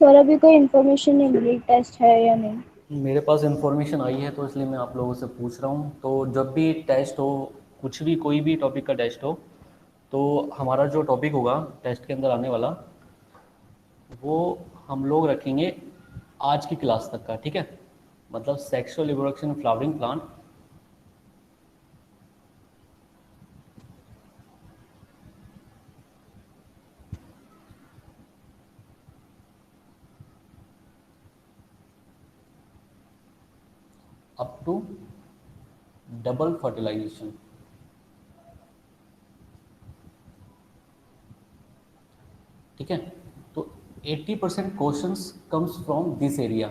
Sir अभी कोई information नहीं मिली टेस्ट है या नहीं। मेरे पास इन्फॉर्मेशन आई है तो इसलिए मैं आप लोगों से पूछ रहा हूँ। तो जब भी टेस्ट हो, कुछ भी कोई भी टॉपिक का टेस्ट हो, तो हमारा जो टॉपिक होगा टेस्ट के अंदर आने वाला, वो हम लोग रखेंगे आज की क्लास तक का, ठीक है। मतलब sexual reproduction flowering plant up to double fertilization, ठीक है। तो 80% questions comes from this area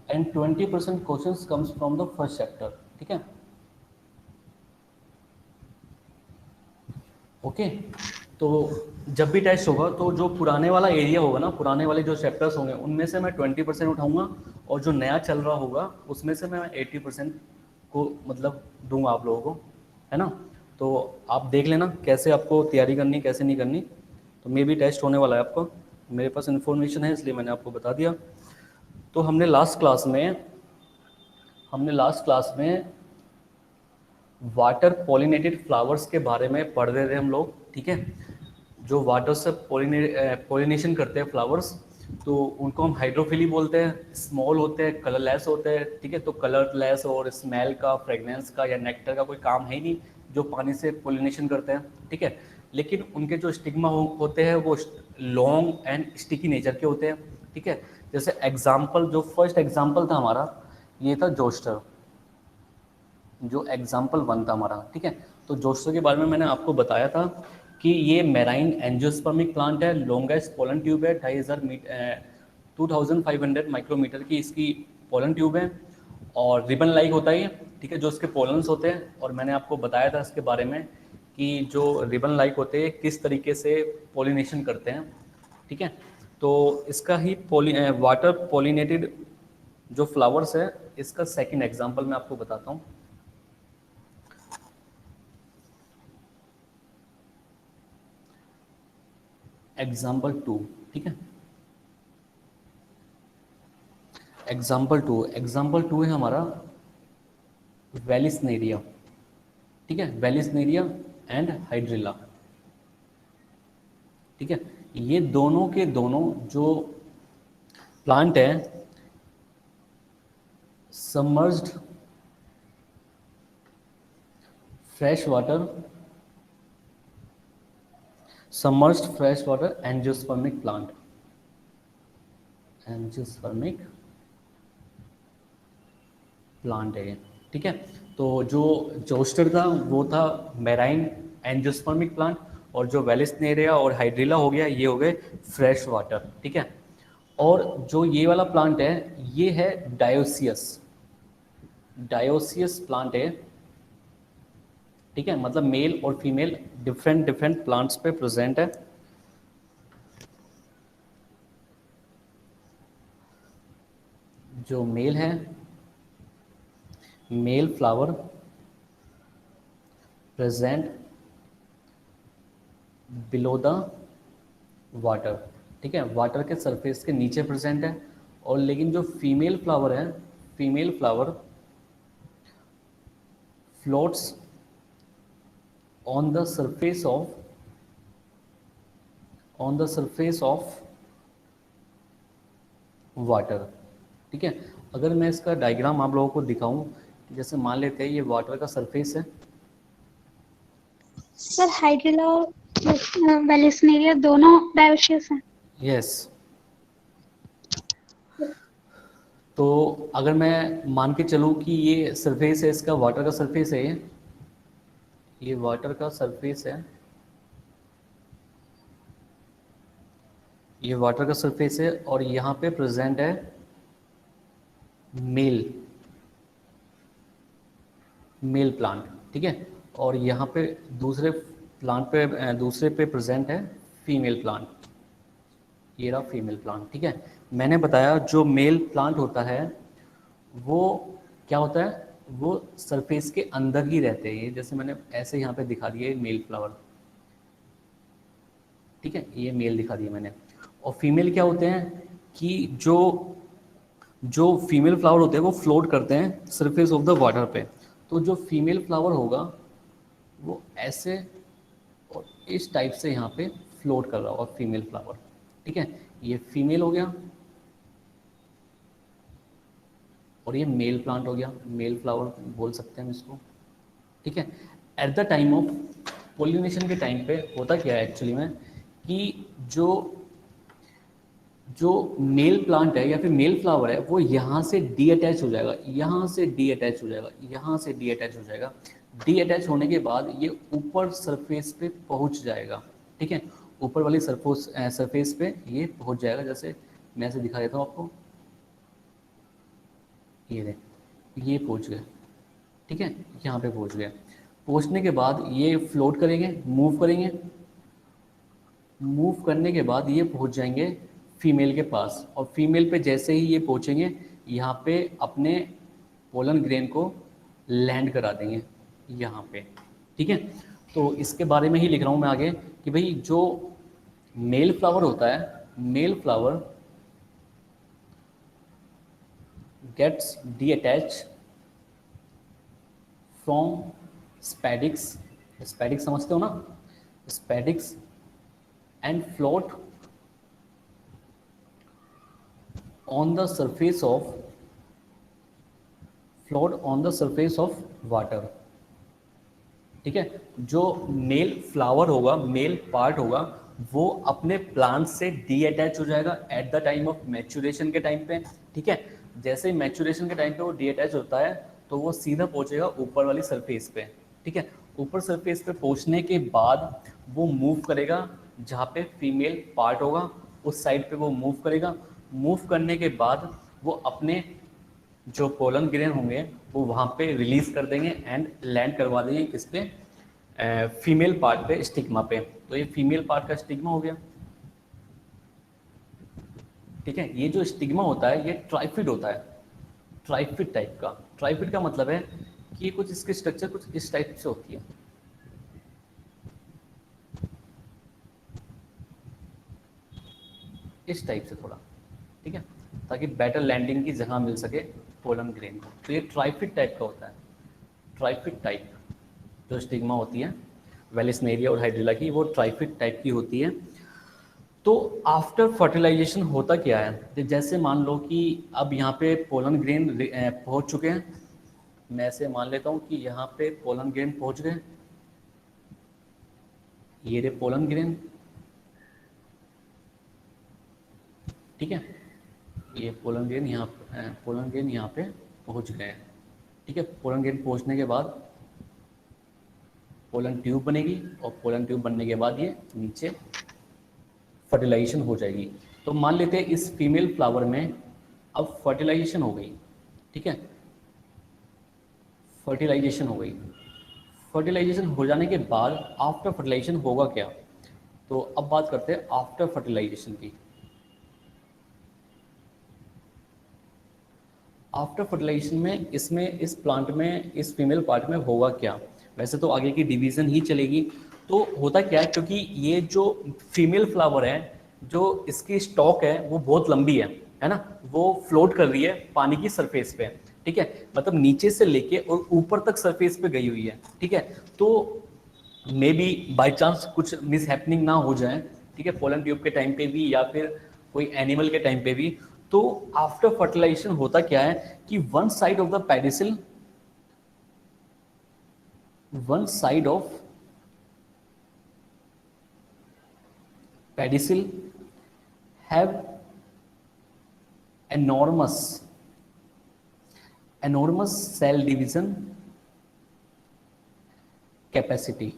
and 20% questions comes from the first chapter, ठीक है। ओके। तो जब भी टेस्ट होगा तो जो पुराने वाला एरिया होगा ना, पुराने वाले जो चैप्टर्स होंगे, उनमें से मैं 20% उठाऊंगा, और जो नया चल रहा होगा उसमें से मैं 80% को मतलब दूंगा आप लोगों को, है ना। तो आप देख लेना कैसे आपको तैयारी करनी, कैसे नहीं करनी। तो मे भी टेस्ट होने वाला है आपको, मेरे पास इन्फॉर्मेशन है इसलिए मैंने आपको बता दिया। तो हमने लास्ट क्लास में वाटर पॉलिनेटेड फ्लावर्स के बारे में पढ़ रहे थे हम लोग, ठीक है। जो वाटर से पॉलिनेशन करते हैं फ्लावर्स, तो उनको हम हाइड्रोफिली बोलते हैं। स्मॉल होते हैं, कलरलेस होते हैं, ठीक है। तो कलरलेस और स्मेल का, फ्रेगनेंस का या नेक्टर का कोई काम है ही नहीं, जो पानी से पॉलिनेशन करते हैं, ठीक है। लेकिन उनके जो स्टिग्मा होते हैं वो लॉन्ग एंड स्टिकी नेचर के होते हैं, ठीक है। जैसे एग्जाम्पल, जो फर्स्ट एग्जाम्पल था हमारा, ये था जोस्टर, जो एग्जाम्पल वन था हमारा, ठीक है। तो जोस्टर के बारे में मैंने आपको बताया था कि ये मेराइन एंजियोस्पर्मिक प्लांट है, लॉन्गेस्ट पोलन ट्यूब है, 2500 माइक्रोमीटर की इसकी पोलन ट्यूब है, और रिबन लाइक होता है ये, ठीक है, जो इसके पोलन्स होते हैं। और मैंने आपको बताया था इसके बारे में कि जो रिबन लाइक होते हैं किस तरीके से पोलिनेशन करते हैं, ठीक है। तो इसका ही वाटर पोलिनेटेड जो फ्लावर्स है, इसका सेकंड एग्जांपल मैं आपको बताता हूँ। एग्जाम्पल 2, ठीक है। एग्जाम्पल 2 है हमारा वेलिसनेरिया, ठीक है। वेलिसनेरिया एंड हाइड्रिला, ठीक है। ये दोनों के दोनों जो प्लांट है, submerged fresh water, angiospermic plant, angiospermic plant है, ठीक है। तो जो जोस्टर था वो था मेराइन एंजियोस्पर्मिक प्लांट, और जो वेलिसनेरिया और हाइड्रिला हो गया, ये हो गए फ्रेश वाटर, ठीक है। और जो ये वाला प्लांट है, ये है डायोसियस, डायोसियस प्लांट है, ठीक है। मतलब मेल और फीमेल डिफरेंट डिफरेंट प्लांट्स पे प्रेजेंट है। जो मेल है, male flower present below the water, ठीक है, वाटर के सरफेस के नीचे प्रेजेंट है। और लेकिन जो फीमेल फ्लावर है, female flower floats on the surface of water, ठीक है। अगर मैं इसका डायग्राम आप लोगों को दिखाऊं, जैसे मान लेते हैं ये वाटर का सरफेस है। सर हाइड्रिला और वेलिसनेरिया दोनों डायोसियस हैं। यस। तो अगर मैं मान के चलूं कि ये सरफेस है, इसका वाटर का सरफेस है, ये वाटर का सरफेस है, ये वाटर का सरफेस है, और यहाँ पे प्रेजेंट है मेल मेल प्लांट, ठीक है। और यहाँ पे दूसरे प्लांट पे दूसरे पे प्रेजेंट है फीमेल प्लांट, ये रहा फीमेल प्लांट, ठीक है। मैंने बताया जो मेल प्लांट होता है वो क्या होता है, वो सरफेस के अंदर ही रहते हैं। ये जैसे मैंने ऐसे यहाँ पे दिखा दिया मेल फ्लावर, ठीक है, ये मेल दिखा दिया मैंने। और फीमेल क्या होते हैं, कि जो जो फीमेल फ्लावर होते हैं वो फ्लोट करते हैं सरफेस ऑफ द वाटर पे। तो जो फीमेल फ्लावर होगा वो ऐसे और इस टाइप से यहाँ पे फ्लोट कर रहा होगा फीमेल फ्लावर। ठीक है, ये फीमेल हो गया और ये मेल प्लांट हो गया, मेल फ्लावर बोल सकते हैं हम इसको। ठीक है, eight the time of pollination के टाइम पे होता क्या है एक्चुअली में कि जो जो मेल प्लांट है या फिर मेल फ्लावर है वो यहाँ से डी अटैच हो जाएगा, यहाँ से डी अटैच हो जाएगा, यहाँ से डी अटैच हो जाएगा। डी अटैच होने के बाद ये ऊपर सरफेस पे पहुँच जाएगा। ठीक है, ऊपर वाली सरफेस पे ये पहुँच जाएगा। जैसे मैं ऐसे दिखा देता हूँ आपको, ये देख, ये पहुँच गए। ठीक है, यहाँ पे पहुँच गए। पहुँचने के बाद ये फ्लोट करेंगे, मूव करेंगे, मूव करने के बाद ये पहुँच जाएंगे फीमेल के पास। और फीमेल पे जैसे ही ये पहुँचेंगे यहाँ पे अपने पोलन ग्रेन को लैंड करा देंगे यहाँ पे। ठीक है, तो इसके बारे में ही लिख रहा हूँ मैं आगे कि भाई जो मेल फ्लावर होता है, male flower gets detach from spadix, spadix समझते हो ना, spadix and float on the surface of water। ठीक है, जो मेल फ्लावर होगा, मेल पार्ट होगा, वो अपने प्लांट से डी अटैच हो जाएगा at the time of maturation के टाइम पे। ठीक है, जैसे ही मैच्योरेशन के टाइम पे वो डी अटैच होता है तो वो सीधा पहुंचेगा ऊपर वाली सरफेस पे। ठीक है, ऊपर सरफेस पे पहुंचने के बाद वो मूव करेगा, जहाँ पे फीमेल पार्ट होगा उस साइड पे वो मूव करेगा। मूव करने के बाद वो अपने जो पोलन ग्रेन होंगे वो वहाँ पे रिलीज कर देंगे एंड लैंड करवा देंगे किस पे, फीमेल पार्ट पे, स्टिग्मा पे। तो ये फीमेल पार्ट का स्टिग्मा हो गया। ठीक है, ये जो स्टिग्मा होता है ये ट्राइफिड होता है, ट्राइफिड टाइप का। ट्राइफिड का मतलब है कि कुछ इसकी स्ट्रक्चर कुछ इस टाइप से होती है। इस टाइप से थोड़ा। ठीक है, ताकि बेटर लैंडिंग की जगह मिल सके पोलन ग्रेन को। तो ये ट्राइफिड टाइप का होता है। ट्राइफिड टाइप जो स्टिग्मा होती है वेलिस्नेरिया और हाइड्रिला की, वो ट्राइफिड टाइप की होती है। तो आफ्टर फर्टिलाइजेशन होता क्या है, जैसे मान लो कि अब यहाँ पे पोलन ग्रेन पहुँच चुके हैं। मैं ऐसे मान लेता हूँ कि यहाँ पे पोलन ग्रेन पहुँच गए, ये रे पोलन ग्रेन। ठीक है, ये पोलन ग्रेन यहाँ पे पहुँच गए। ठीक है, पोलन ग्रेन पहुँचने के बाद पोलन ट्यूब बनेगी और पोलन ट्यूब बनने के बाद ये नीचे फर्टिलाइजेशन हो जाएगी। तो मान लेते हैं इस फीमेल फ्लावर में अब फर्टिलाइजेशन हो गई। ठीक है, फर्टिलाइजेशन हो गई। फर्टिलाइजेशन हो जाने के बाद आफ्टर फर्टिलाइजेशन होगा क्या, तो अब बात करते हैं आफ्टर फर्टिलाइजेशन की। आफ्टर फर्टिलाइजेशन में इस प्लांट में, इस फीमेल पार्ट में होगा क्या। वैसे तो आगे की डिवीजन ही चलेगी। तो होता क्या है, क्योंकि ये जो फीमेल फ्लावर है, जो इसकी स्टॉक है वो बहुत लंबी है ना, वो फ्लोट कर रही है पानी की सरफेस पे। ठीक है, मतलब नीचे से लेके और ऊपर तक सरफेस पे गई हुई है। ठीक है, तो मे बी बाई चांस कुछ मिस हैपनिंग ना हो जाए। ठीक है, पोलन ट्यूब के टाइम पे भी या फिर कोई एनिमल के टाइम पे भी। तो आफ्टर फर्टिलाइजेशन होता क्या है कि one side of pedicel have enormous cell division capacity।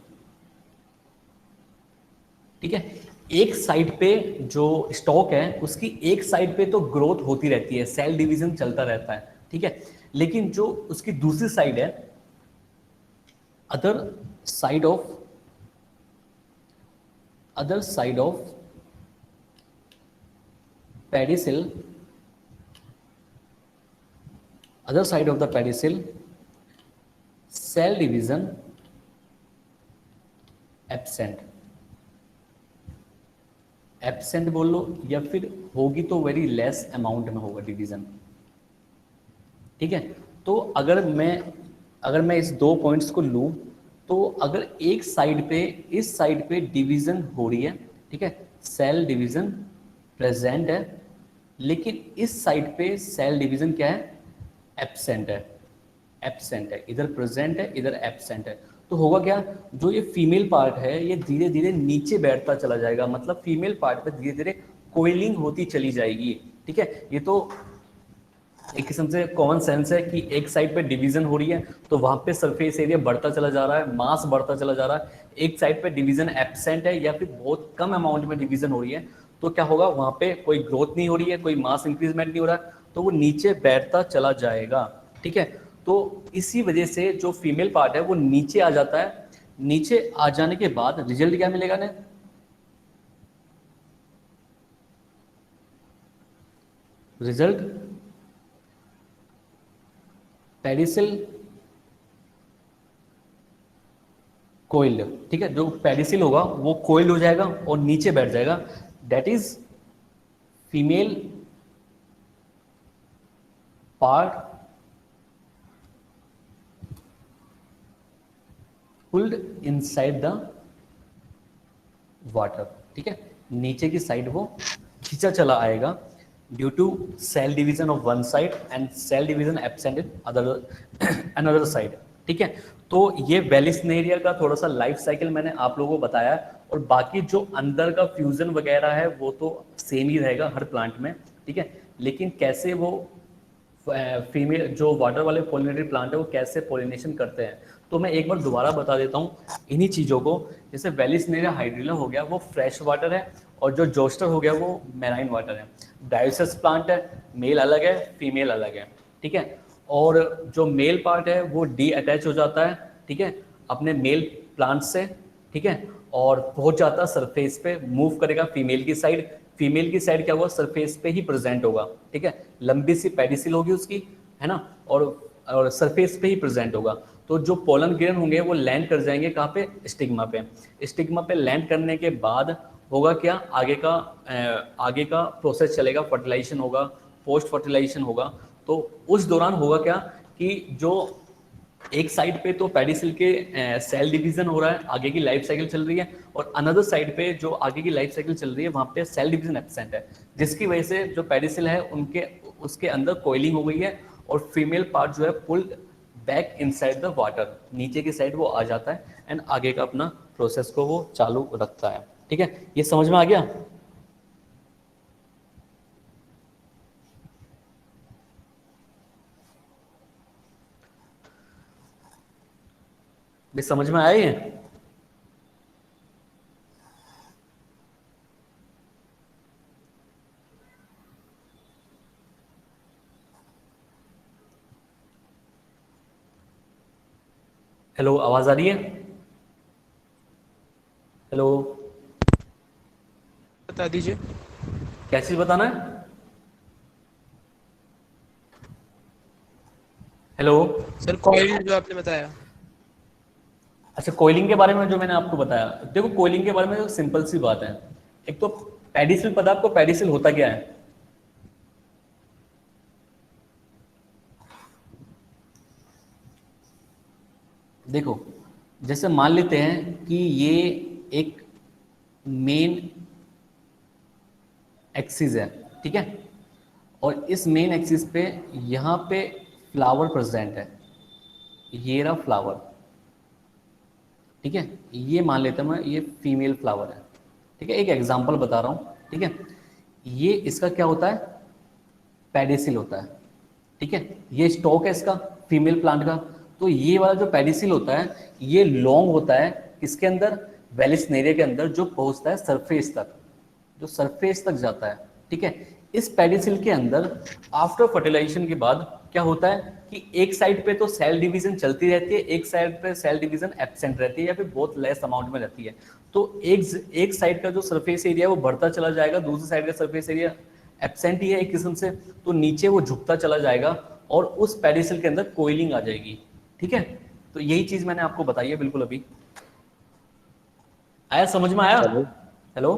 ठीक है, एक साइड पे जो स्टॉक है उसकी एक साइड पे तो ग्रोथ होती रहती है, सेल डिवीजन चलता रहता है। ठीक है, लेकिन जो उसकी दूसरी साइड है, other side of pedicel, other side of the pedicel, cell division absent। Absent बोल लो, या फिर होगी तो वेरी लेस अमाउंट में होगा डिवीजन। ठीक है, तो अगर मैं इस दो पॉइंट्स को लूँ, तो अगर एक साइड पे, इस साइड पे डिवीजन हो रही है, ठीक है, सेल डिवीजन प्रेजेंट है, लेकिन इस साइड पे सेल डिवीजन क्या है, एब्सेंट है। एब्सेंट है, इधर प्रेजेंट है, इधर एब्सेंट है। तो होगा क्या, जो ये फीमेल पार्ट है ये धीरे धीरे नीचे बैठता चला जाएगा, मतलब फीमेल पार्ट पे धीरे धीरे कोइलिंग होती चली जाएगी। ठीक है, ये तो एक किस्म से कॉमन सेंस है कि एक साइड पे डिवीजन हो रही है तो वहां पे सरफेस एरिया बढ़ता चला जा रहा है, मास बढ़ता चला जा रहा है। एक साइड पे डिवीजन एब्सेंट है या फिर बहुत कम अमाउंट में डिवीजन हो रही है, तो क्या होगा, वहां पे कोई ग्रोथ नहीं हो रही है, कोई मास इंक्रीजमेंट नहीं हो रहा है, तो वो नीचे बैठता चला जाएगा। ठीक है, तो इसी वजह से जो फीमेल पार्ट है वो नीचे आ जाता है। नीचे आ जाने के बाद रिजल्ट क्या मिलेगा ने, रिजल्ट पेडिसिल कोइल्ड। ठीक है, जो पेडिसिल होगा वो कोइल्ड हो जाएगा और नीचे बैठ जाएगा, that is female part pulled inside the water. ठीक है, नीचे की साइड वो खींचा चला आएगा due to cell division of one side and cell division absent in another side. ठीक है, तो ये वेलिस्नेरिया का थोड़ा सा लाइफ साइकिल मैंने आप लोगों को बताया, और बाकी जो अंदर का फ्यूजन वगैरह है वो तो सेम ही रहेगा हर प्लांट में। ठीक है, लेकिन कैसे वो फीमेल जो वाटर वाले पॉलिनेटरी प्लांट है वो कैसे पॉलिनेशन करते हैं, तो मैं एक बार दोबारा बता देता हूँ इन्हीं चीज़ों को। जैसे वेलिस्नेरिया हाइड्रिला हो गया वो फ्रेश वाटर है, और जो जोस्टर हो गया वो मैराइन वाटर है। डायोसिस प्लांट है, मेल अलग है फीमेल अलग है। ठीक है, और जो मेल पार्ट है वो डी अटैच हो जाता है, ठीक है, अपने मेल प्लांट से। ठीक है, और पहुंच जाता सरफेस पे, मूव करेगा फीमेल की साइड। फीमेल की साइड क्या होगा, सरफेस पे ही प्रेजेंट होगा। ठीक है, लंबी सी पेडिसिल होगी उसकी, है ना, और सरफेस पे ही प्रेजेंट होगा। तो जो पोलन ग्रेन होंगे वो लैंड कर जाएंगे कहाँ पे, स्टिग्मा पे। स्टिग्मा पे लैंड करने के बाद होगा क्या, आगे का प्रोसेस चलेगा, फर्टिलाइजेशन होगा, पोस्ट फर्टिलाइजेशन होगा। तो उस दौरान होगा क्या कि जो एक साइड पे तो पेडिसिल के सेल डिवीजन हो रहा है, आगे की लाइफ साइकिल चल रही है, और अनदर साइड पे जो आगे की लाइफ साइकिल चल रही है वहां पे सेल डिवीजन एब्सेंट है, जिसकी वजह से जो पेडिसिल है उसके अंदर कोइलिंग हो गई है, और फीमेल पार्ट जो है pulled back inside the water, नीचे की साइड वो आ जाता है एंड आगे का अपना प्रोसेस को वो चालू रखता है। ठीक है, ये समझ में आ गया। भी समझ में आया ये। हेलो, आवाज आ रही है? हेलो, बता दीजिए। क्या चीज बताना है? हेलो, सर कॉइल जो आपने बताया। अच्छा, कोयलिंग के बारे में जो मैंने आपको बताया, देखो कोयलिंग के बारे में सिंपल सी बात है। एक तो पेडिसिल, पता है आपको पेडिसिल होता क्या है? देखो, जैसे मान लेते हैं कि ये एक मेन एक्सिस है, ठीक है, और इस मेन एक्सिस पे यहाँ पे फ्लावर प्रेजेंट है, ये रहा फ्लावर। ठीक है, ये मान लेता हूँ मैं, ये फीमेल फ्लावर है। ठीक है, एक एग्जांपल बता रहा हूँ। ठीक है, ये इसका क्या होता है, पेडिसिल होता है। ठीक है, ये स्टॉक है इसका फीमेल प्लांट का। तो ये वाला जो पेडिसिल होता है ये लॉन्ग होता है किसके अंदर, वेलिस्नेरिया के अंदर, जो पहुंचता है सरफेस तक, जो सरफेस तक जाता है। ठीक है, इस पेडिसिल के अंदर आफ्टर फर्टिलाइजेशन के बाद क्या होता है कि एक साइड पे तो सेल डिवीजन चलती रहती है, एक साइड पे सेल डिवीजन एब्सेंट रहती है या फिर बहुत लेस अमाउंट में रहती है। तो एक साइड का जो सरफेस एरिया है वो बढ़ता चला जाएगा, दूसरी साइड का सरफेस एरिया एब्सेंट ही है एक किस्म से, तो नीचे वो झुकता चला जाएगा और उस पेडिसिल के अंदर कोइलिंग आ जाएगी। ठीक है, तो यही चीज मैंने आपको बताई है बिल्कुल अभी। आया, समझ में आया? Hello,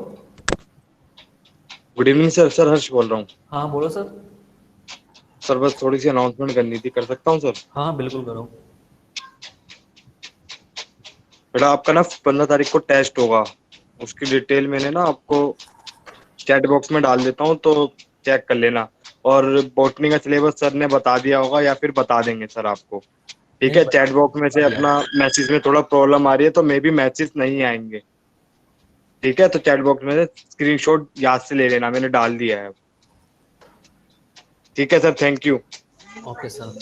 good evening sir. Sir Harsh बोल रहा हूँ। हाँ बोलो सर। सर बस थोड़ी सी अनाउंसमेंट करनी थी, कर सकता हूँ सर? हाँ बिल्कुल करो। बेटा आपका ना 15 तारीख को टेस्ट होगा, उसकी डिटेल मैंने ना आपको चैट बॉक्स में डाल देता हूँ, तो चेक कर लेना। और बॉटनी का सिलेबस सर ने बता दिया होगा या फिर बता देंगे सर आपको, ठीक नहीं है? चैट बॉक्स में से बता दिया। अपना मैसेज में थोड़ा प्रॉब्लम आ रही है, तो मे भी मैसेज नहीं आएंगे, ठीक है? तो चैट बॉक्स में से स्क्रीनशॉट याद से ले लेना, मैंने डाल दिया है। ठीक है sir, thank you. Okay sir.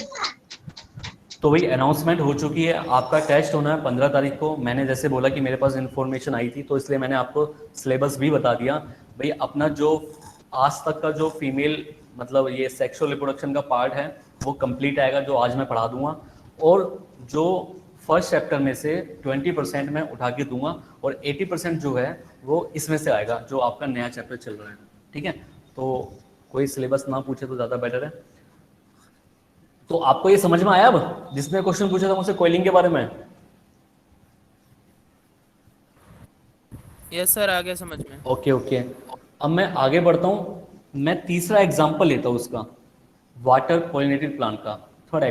तो भाई अनाउंसमेंट हो चुकी है, आपका टेस्ट होना है 15 तारीख को। मैंने जैसे बोला कि मेरे पास इन्फॉर्मेशन आई थी, तो इसलिए मैंने आपको सिलेबस भी बता दिया। भाई अपना जो आज तक का जो फीमेल मतलब ये सेक्सुअल रिप्रोडक्शन का पार्ट है वो कंप्लीट आएगा, जो आज मैं पढ़ा दूंगा। और जो फर्स्ट चैप्टर में से 20% मैं उठा के दूंगा, और 80% जो है वो इसमें से आएगा, जो आपका नया चैप्टर चल रहा है। ठीक है, तो कोई सिलेबस ना पूछे तो ज़्यादा बेटर है। तो आपको ये समझ में आया अब, जिसने क्वेश्चन पूछा था मुझसे कोयलिंग के बारे में? यस सर, आ गया समझ में। Okay okay. अब मैं आगे बढ़ता हूं। मैं तीसरा एग्जांपल लेता हूं उसका, वाटर पॉलिनेटेड प्लांट का। थर्ड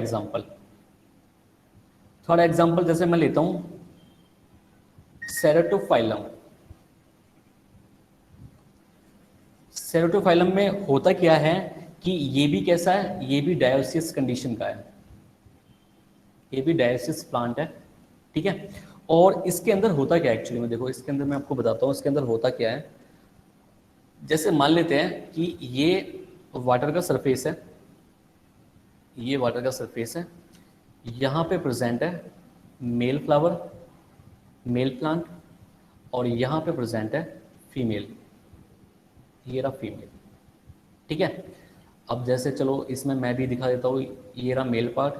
एग्जांपल, जैसे मैं लेता हूं सेरेटोफाइलम। सेरेटोफाइलम में होता क्या है कि ये भी कैसा है, ये भी डायोसियस कंडीशन का है, ये भी डायोसियस प्लांट है। ठीक है, और इसके अंदर होता क्या है एक्चुअली में, देखो इसके अंदर मैं आपको बताता हूँ इसके अंदर होता क्या है। जैसे मान लेते हैं कि ये वाटर का सरफेस है, ये वाटर का सरफेस है, यहाँ पे प्रेजेंट है मेल फ्लावर, मेल प्लांट, और यहाँ पे प्रेजेंट है फीमेल, ये रहा फीमेल। ठीक है, अब जैसे चलो इसमें मैं भी दिखा देता हूँ, ये रहा मेल पार्ट,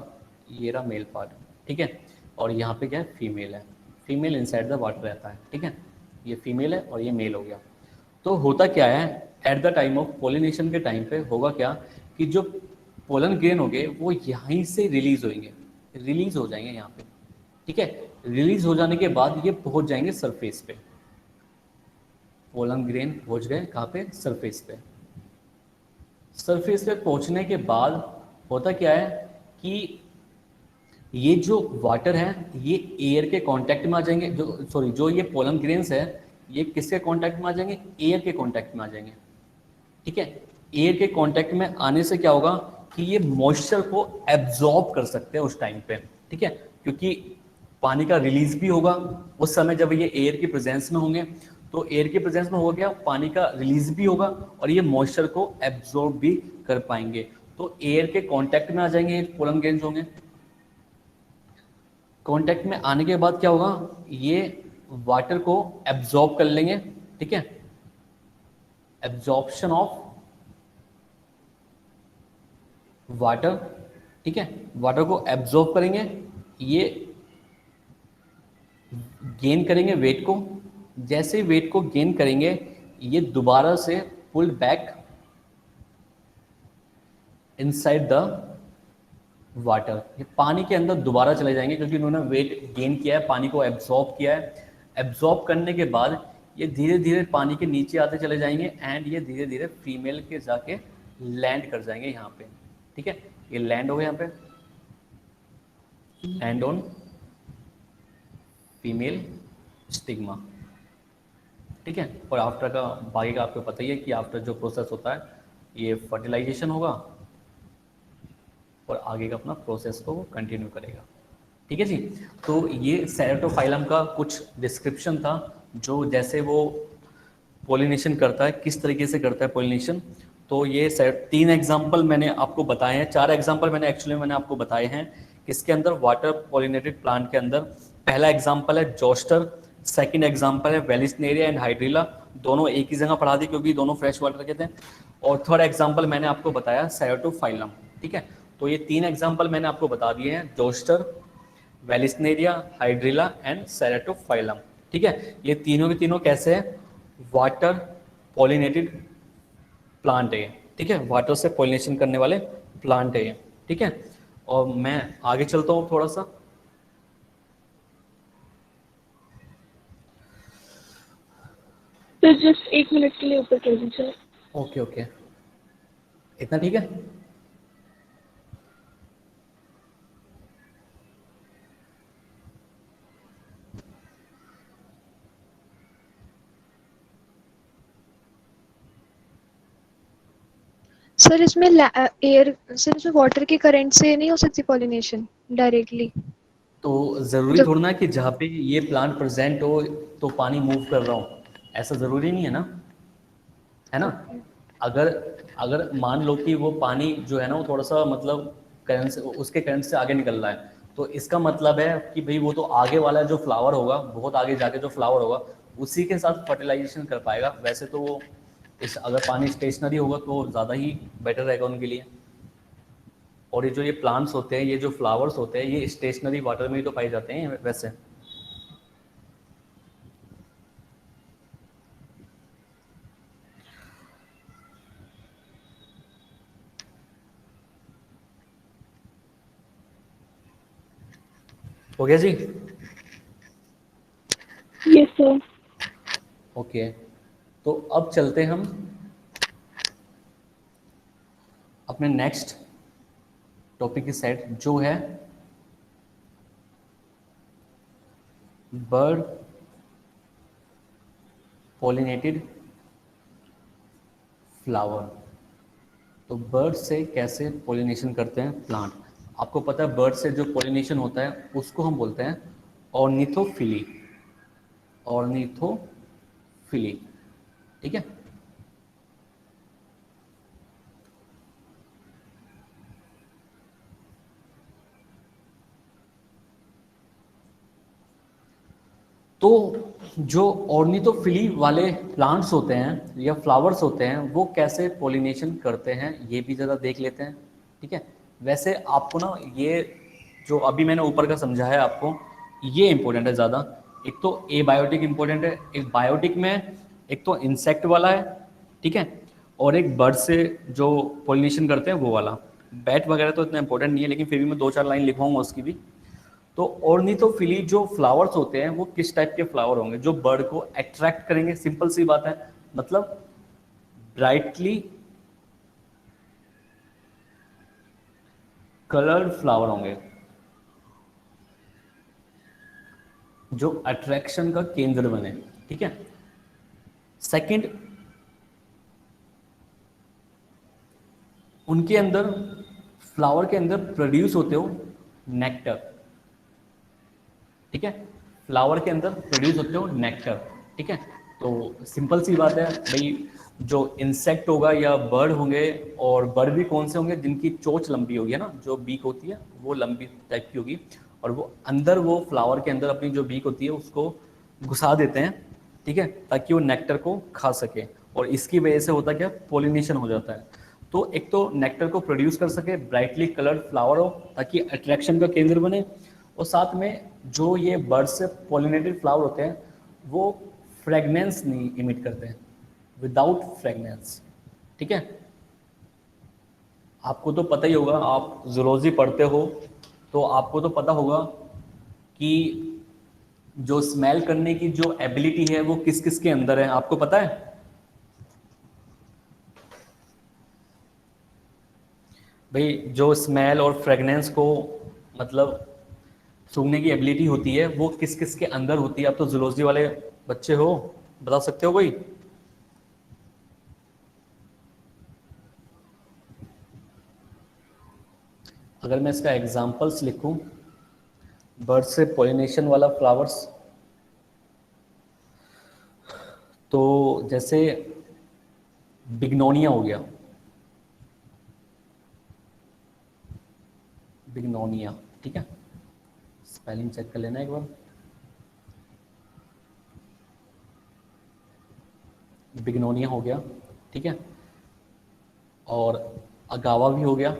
ये रहा मेल पार्ट। ठीक है, और यहाँ पे क्या है, फीमेल है। फीमेल इनसाइड द वाटर रहता है। ठीक है, ये फीमेल है और ये मेल हो गया। तो होता क्या है, eight the time of pollination के टाइम पे होगा क्या कि जो पोलन ग्रेन होंगे वो यहीं से रिलीज होंगे, रिलीज हो जाएंगे यहाँ पे। ठीक है, रिलीज हो जाने के बाद ये पहुंच जाएंगे सरफेस पे। पोलन ग्रेन पहुंच गए कहाँ पे, सरफेस पे। सरफेस पे पहुंचने के बाद होता क्या है कि ये जो वाटर है ये एयर के कांटेक्ट में आ जाएंगे, जो ये पोलन ग्रेन्स है ये किसके कांटेक्ट में आ जाएंगे, एयर के कांटेक्ट में आ जाएंगे। ठीक है, एयर के कांटेक्ट में आने से क्या होगा कि ये मॉइस्चर को एब्जॉर्ब कर सकते हैं उस टाइम पे। ठीक है, क्योंकि पानी का रिलीज भी होगा उस समय जब ये एयर की प्रेजेंस में होंगे, तो एयर की प्रेजेंस में हो गया, पानी का रिलीज भी होगा और ये मॉइस्चर को एब्जॉर्ब भी कर पाएंगे। तो एयर के कांटेक्ट में आ जाएंगे, ये पोलन ग्रेन्स होंगे। कांटेक्ट में आने के बाद क्या होगा, ये वाटर को एब्जॉर्ब कर लेंगे। ठीक है, एब्जॉर्प्शन ऑफ वाटर। ठीक है, वाटर को एब्जॉर्ब करेंगे, ये गेन करेंगे वेट को। जैसे ही वेट को गेन करेंगे ये दोबारा से pulled back inside the water, ये पानी के अंदर दोबारा चले जाएंगे क्योंकि उन्होंने वेट गेन किया है, पानी को एब्जॉर्ब किया है। एब्जॉर्ब करने के बाद ये धीरे धीरे पानी के नीचे आते चले जाएंगे एंड ये धीरे धीरे फीमेल के जाके लैंड कर जाएंगे यहाँ पे। ठीक है, ये लैंड हो गए यहाँ पे, लैंड ऑन फीमेल स्टिग्मा। ठीक है, और आफ्टर का बाकी का आपको पता ही है कि आफ्टर जो प्रोसेस होता है ये फर्टिलाइजेशन होगा और आगे का अपना प्रोसेस को वो कंटिन्यू करेगा। ठीक है जी, तो ये सेरेटोफाइलम का कुछ डिस्क्रिप्शन था, जो जैसे वो पोलिनेशन करता है, किस तरीके से करता है पोलिनेशन। तो ये 3 एग्जाम्पल मैंने आपको बताए हैं, 4 एग्जाम्पल मैंने आपको बताए हैं इसके अंदर वाटर पॉलिनेटेड प्लांट के अंदर। पहला एग्जाम्पल है जोस्टर, सेकंड एग्जाम्पल है वेलिस्नेरिया एंड हाइड्रिला, दोनों एक ही जगह पढ़ा दी क्योंकि दोनों फ्रेश वाटर के थे। और थर्ड एग्जाम्पल मैंने आपको बताया सेरेटोफाइलम। ठीक है, तो ये 3 एग्जाम्पल मैंने आपको बता दिए हैं, जोस्टर, वेलिस्नेरिया, हाइड्रिला एंड सेरेटोफाइलम। ठीक है, ये तीनों के तीनों कैसे हैं, वाटर पॉलिनेटेड प्लांट है। ठीक है, वाटर से पॉलिनेशन करने वाले प्लांट है। ठीक है, और मैं आगे चलता हूँ थोड़ा सा। तो जस्ट 1 मिनट के लिए ऊपर कर दीजिए। ओके ओके, इतना ठीक है। सर इसमें एयर सर इसमें वाटर के करंट से नहीं हो सकती पॉलिनेशन डायरेक्टली? तो ज़रूरी जब थोड़ा ना कि जहाँ पे ये प्लांट प्रेजेंट हो तो पानी मूव कर रहा हो, ऐसा ज़रूरी नहीं है ना, है ना। ओके। अगर अगर मान लो कि वो पानी जो है ना वो थोड़ा सा मतलब करंट से, उसके करंट से आगे निकल रहा है, तो इसका मतलब है कि भाई वो तो आगे वाला जो फ्लावर होगा, बहुत आगे जाके जो फ्लावर होगा उसी के साथ फर्टिलाइजेशन कर पाएगा। वैसे तो वो इस अगर पानी स्टेशनरी होगा तो ज़्यादा ही बेटर रहेगा उनके लिए। और ये जो ये प्लांट्स होते हैं, ये जो फ्लावर्स होते हैं, ये स्टेशनरी वाटर में ही तो पाए जाते हैं वैसे। हो गया जी। Yes sir. ओके, तो अब चलते हम अपने नेक्स्ट टॉपिक की साइड, जो है बर्ड पॉलिनेटेड फ्लावर। तो बर्ड से कैसे पॉलिनेशन करते हैं प्लांट। आपको पता है बर्ड से जो पॉलिनेशन होता है उसको हम बोलते हैं ऑर्निथोफिली। ऑर्निथोफिली, ठीक है। तो जो ऑर्निथोफिली वाले प्लांट्स होते हैं या फ्लावर्स होते हैं वो कैसे पॉलिनेशन करते हैं ये भी ज़रा देख लेते हैं, ठीक है। वैसे आपको ना ये जो अभी मैंने ऊपर का समझाया आपको, ये इंपॉर्टेंट है ज़्यादा। एक तो ए बायोटिक इंपॉर्टेंट है, एक बायोटिक में एक तो इंसेक्ट वाला है, ठीक है, और एक बर्ड से जो पॉलिनेशन करते हैं वो वाला। बैट वगैरह तो इतना इंपॉर्टेंट नहीं है, लेकिन फिर भी मैं 2-4 लाइन लिखवाऊंगा उसकी भी। तो ऑर्निथोफिली जो फ्लावर्स होते हैं वो किस टाइप के फ्लावर होंगे जो बर्ड को अट्रैक्ट करेंगे। सिंपल सी बात है, मतलब ब्राइटली कलर्ड फ्लावर होंगे जो अट्रैक्शन का केंद्र बने, ठीक है। सेकंड, उनके अंदर फ्लावर के अंदर प्रोड्यूस होते हो नेक्टर, ठीक है। फ्लावर के अंदर प्रोड्यूस होते हो नेक्टर, ठीक है। तो सिंपल सी बात है भाई, जो इंसेक्ट होगा या बर्ड होंगे, और बर्ड भी कौन से होंगे जिनकी चोंच लंबी होगी, है ना, जो बीक होती है वो लंबी टाइप की होगी, और वो अंदर वो फ्लावर के अंदर अपनी जो बीक होती है उसको घुसा देते हैं, ठीक है, ताकि वो नेक्टर को खा सके। और इसकी वजह से होता क्या, पोलिनेशन हो जाता है। तो एक तो नेक्टर को प्रोड्यूस कर सके, ब्राइटली कलर्ड फ्लावर हो ताकि अट्रैक्शन का केंद्र बने, और साथ में जो ये बर्ड से पॉलिनेटेड फ्लावर होते हैं वो फ्रेगनेंस नहीं इमिट करते हैं, विदाउट फ्रेगनेंस, ठीक है। आपको तो पता ही होगा, आप जूलॉजी पढ़ते हो तो आपको तो पता होगा कि जो स्मेल करने की जो एबिलिटी है वो किस किस के अंदर है, आपको पता है। भाई जो स्मेल और फ्रेगनेंस को मतलब सूंघने की एबिलिटी होती है वो किस किस के अंदर होती है। आप तो जूलॉजी वाले बच्चे हो, बता सकते हो कोई। अगर मैं इसका एग्जांपल्स लिखूं, बर्ड से पॉलिनेशन वाला फ्लावर्स, तो जैसे बिग्नोनिया हो गया, बिग्नोनिया, ठीक है। स्पेलिंग चेक कर लेना एक बार। बिग्नोनिया हो गया, ठीक है, और अगावा भी हो गया,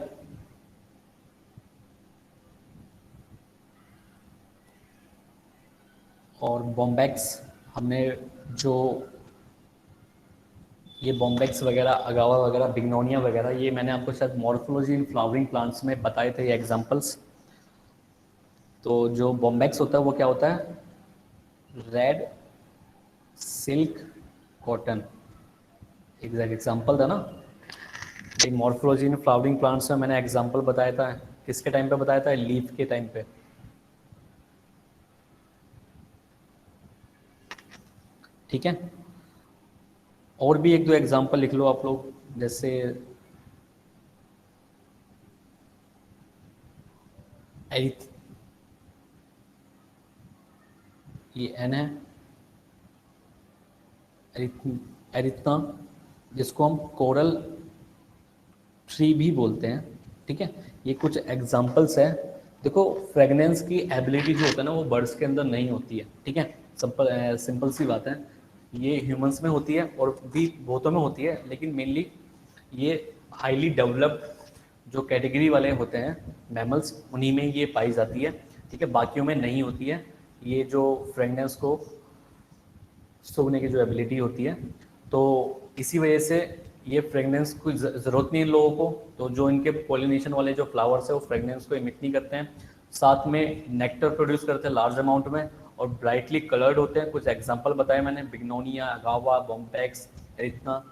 और बॉम्बैक्स। हमने जो ये बॉम्बैक्स वगैरह, अगावा वगैरह, बिग्नोनिया वगैरह, ये मैंने आपको शायद मॉर्फोलॉजी इन फ्लावरिंग प्लांट्स में बताए थे ये एग्जांपल्स। तो जो बॉम्बैक्स होता है वो क्या होता है, red silk cotton, exact example था ना, एक मॉर्फोलॉजी इन फ्लावरिंग प्लांट्स में मैंने एग्जाम्पल बताया था, किसके टाइम पे बताया था, लीफ के टाइम पे। ठीक है, और भी एक दो एग्जाम्पल लिख लो आप लोग, जैसे एरिथ, ये एन है, एरिथना, जिसको हम कोरल ट्री भी बोलते हैं। ठीक है, ये कुछ एग्जाम्पल्स है। देखो फ्रेगनेंस की एबिलिटी जो होता है ना वो बर्ड्स के अंदर नहीं होती है। ठीक है, सिंपल सिंपल सी बात है, ये ह्यूमंस में होती है और भी बहुतों में होती है, लेकिन मेनली ये हाईली डेवलप्ड जो कैटेगरी वाले होते हैं मैमल्स, उन्हीं में ये पाई जाती है। ठीक है, बाकियों में नहीं होती है ये जो फ्रेगनेंस को सूंघने की जो एबिलिटी होती है। तो इसी वजह से ये फ्रेगनेंस की ज़रूरत नहीं है लोगों को। तो जो इनके पॉलिनेशन वाले जो फ्लावर्स है वो फ्रेगनेंस को इमिट नहीं करते हैं, साथ में नेक्टर प्रोड्यूस करते हैं लार्ज अमाउंट में और ब्राइटली कलर्ड होते हैं। कुछ एग्जांपल बताए मैंने, बिग्नोनिया, अगावा, बॉम्पेक्स, एरिथना।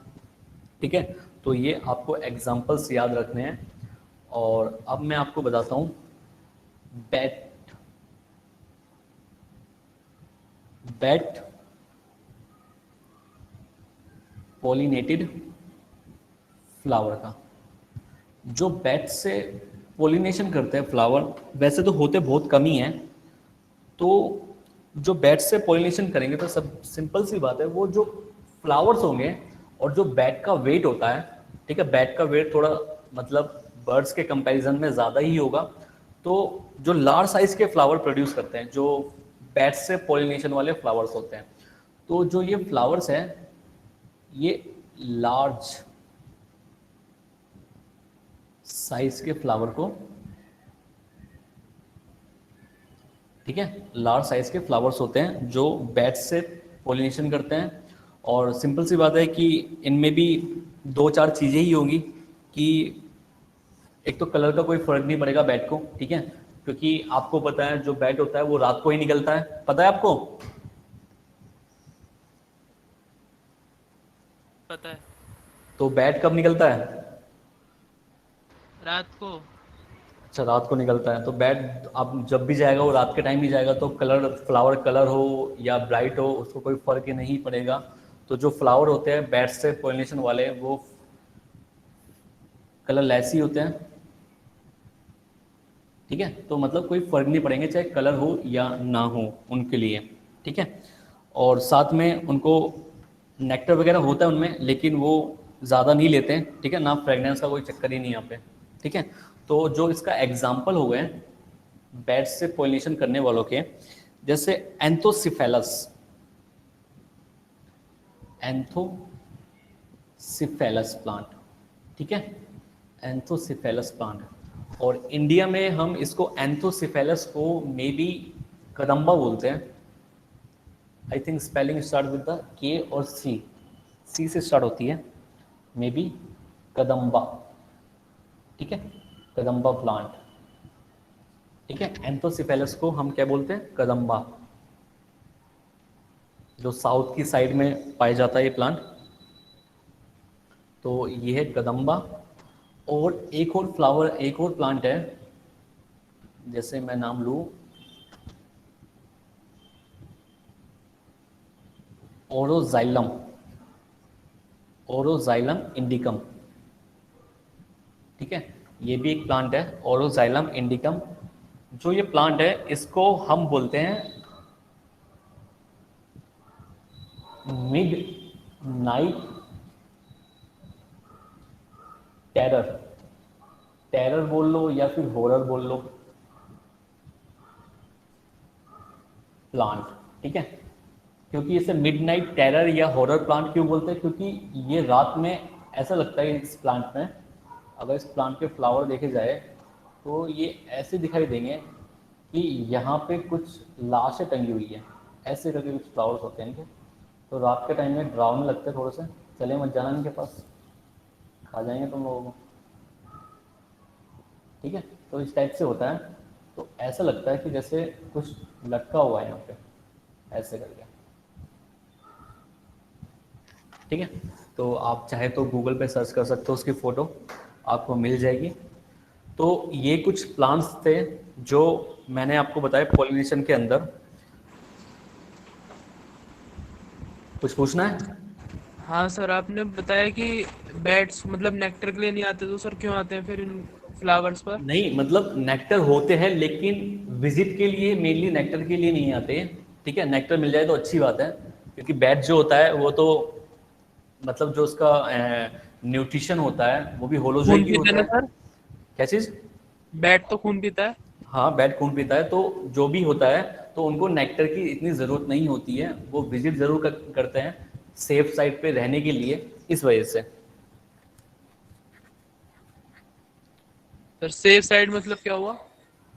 ठीक है, तो ये आपको एग्जांपल्स याद रखने हैं। और अब मैं आपको बताता हूँ बैट बैट पॉलिनेटेड फ्लावर का। जो बैट से पॉलिनेशन करते हैं फ्लावर, वैसे तो होते बहुत कम ही हैं, तो जो बैट से पॉलिनेशन करेंगे तो सब सिंपल सी बात है, वो जो फ्लावर्स होंगे और जो बैट का वेट होता है, ठीक है, बैट का वेट थोड़ा मतलब बर्ड्स के कंपैरिजन में ज़्यादा ही होगा। तो जो लार्ज साइज के फ्लावर प्रोड्यूस करते हैं, जो बैट से पॉलिनेशन वाले फ्लावर्स होते हैं, तो जो ये फ्लावर्स हैं ये लार्ज साइज के फ्लावर को, ठीक है, लार्ज साइज के फ्लावर्स होते हैं जो बैट से पॉलिनेशन करते हैं। और सिंपल सी बात है कि इनमें भी दो चार चीज़ें ही होंगी कि एक तो कलर का कोई फर्क नहीं पड़ेगा बैट को। ठीक है, क्योंकि आपको पता है जो बैट होता है वो रात को ही निकलता है, पता है आपको? पता है। तो बैट कब निकलता है? रात को। अच्छा, रात को निकलता है। तो बैट आप जब भी जाएगा वो रात के टाइम ही जाएगा, तो कलर फ्लावर कलर हो या ब्राइट हो उसको कोई फर्क ही नहीं पड़ेगा। तो जो फ्लावर होते हैं बैट से पॉलिनेशन वाले वो कलर लेस ही होते हैं। ठीक है, तो मतलब कोई फर्क नहीं पड़ेंगे चाहे कलर हो या ना हो उनके लिए। ठीक है, और साथ में उनको नेक्टर वगैरह होता है उनमें, लेकिन वो ज़्यादा नहीं लेते हैं। ठीक है, ना फ्रेगनेंस का कोई चक्कर ही नहीं यहाँ पे। ठीक है, तो जो इसका एग्जाम्पल हो गए बैट से पॉलिनेशन करने वालों के, जैसे एंथोसिफेलस, एंथोसिफेलस प्लांट। ठीक है, एंथोसिफेलस प्लांट, और इंडिया में हम इसको एंथोसिफेलस को मे बी कदम्बा बोलते हैं। I think spelling start with the के और सी से स्टार्ट होती है, मे बी कदम्बा। ठीक है, कदम्बा प्लांट। ठीक है, एंथोसिफेलस को हम क्या बोलते हैं? कदम्बा, जो साउथ की साइड में पाया जाता है ये प्लांट। तो ये है कदम्बा। और एक और फ्लावर, एक और प्लांट है, जैसे मैं नाम लूँ ओरोजाइलम, ओरोजाइलम इंडिकम। ठीक है, ये भी एक प्लांट है ओरोजाइलम इंडिकम। जो ये प्लांट है इसको हम बोलते हैं मिड नाइट टेरर, टेरर बोल लो या फिर हॉरर बोल लो प्लांट। ठीक है, क्योंकि इसे मिडनाइट टेरर या हॉरर प्लांट क्यों बोलते हैं? क्योंकि ये रात में ऐसा लगता है इस प्लांट में, अगर इस प्लांट के फ्लावर देखे जाए तो ये ऐसे दिखाई देंगे कि यहाँ पे कुछ लाशें टंगी हुई है, ऐसे करके कुछ फ्लावर्स होते हैं इनके। तो रात के टाइम में डरावने लगते हैं थोड़े से, चले मत जाना इनके पास, खा जाएंगे तुम लोगों को। ठीक है, तो इस टाइप से होता है। तो ऐसा लगता है कि जैसे कुछ लटका हुआ है यहाँ पे, ऐसे करके। ठीक है, तो आप चाहे तो गूगल पे सर्च कर सकते हो, उसकी फ़ोटो आपको मिल जाएगी। तो ये कुछ प्लांट्स थे जो मैंने आपको बताया पॉलिनेशन के अंदर। कुछ पूछना है? हाँ सर, आपने बताया कि बैट्स मतलब नेक्टर के लिए नहीं आते, तो सर क्यों आते हैं फिर इन फ्लावर्स पर? नहीं, मतलब नेक्टर होते हैं लेकिन विजिट के लिए, मेनली नेक्टर के लिए नहीं आते। ठीक है, नेक्टर मिल जाए तो अच्छी बात है, क्योंकि बैट जो होता है वो तो मतलब जो उसका न्यूट्रिशन होता है वो भी खून होलोजोइक ही पीता है होता ना है। सर? क्या चीज़? बैट तो खून पीता है। हाँ, बैट खून पीता है, तो जो भी होता है तो उनको नेक्टर की इतनी ज़रूरत नहीं होती है, वो विजिट ज़रूर करते हैं सेफ साइड पे रहने के लिए, इस वजह से। सर सेफ साइड मतलब क्या हुआ?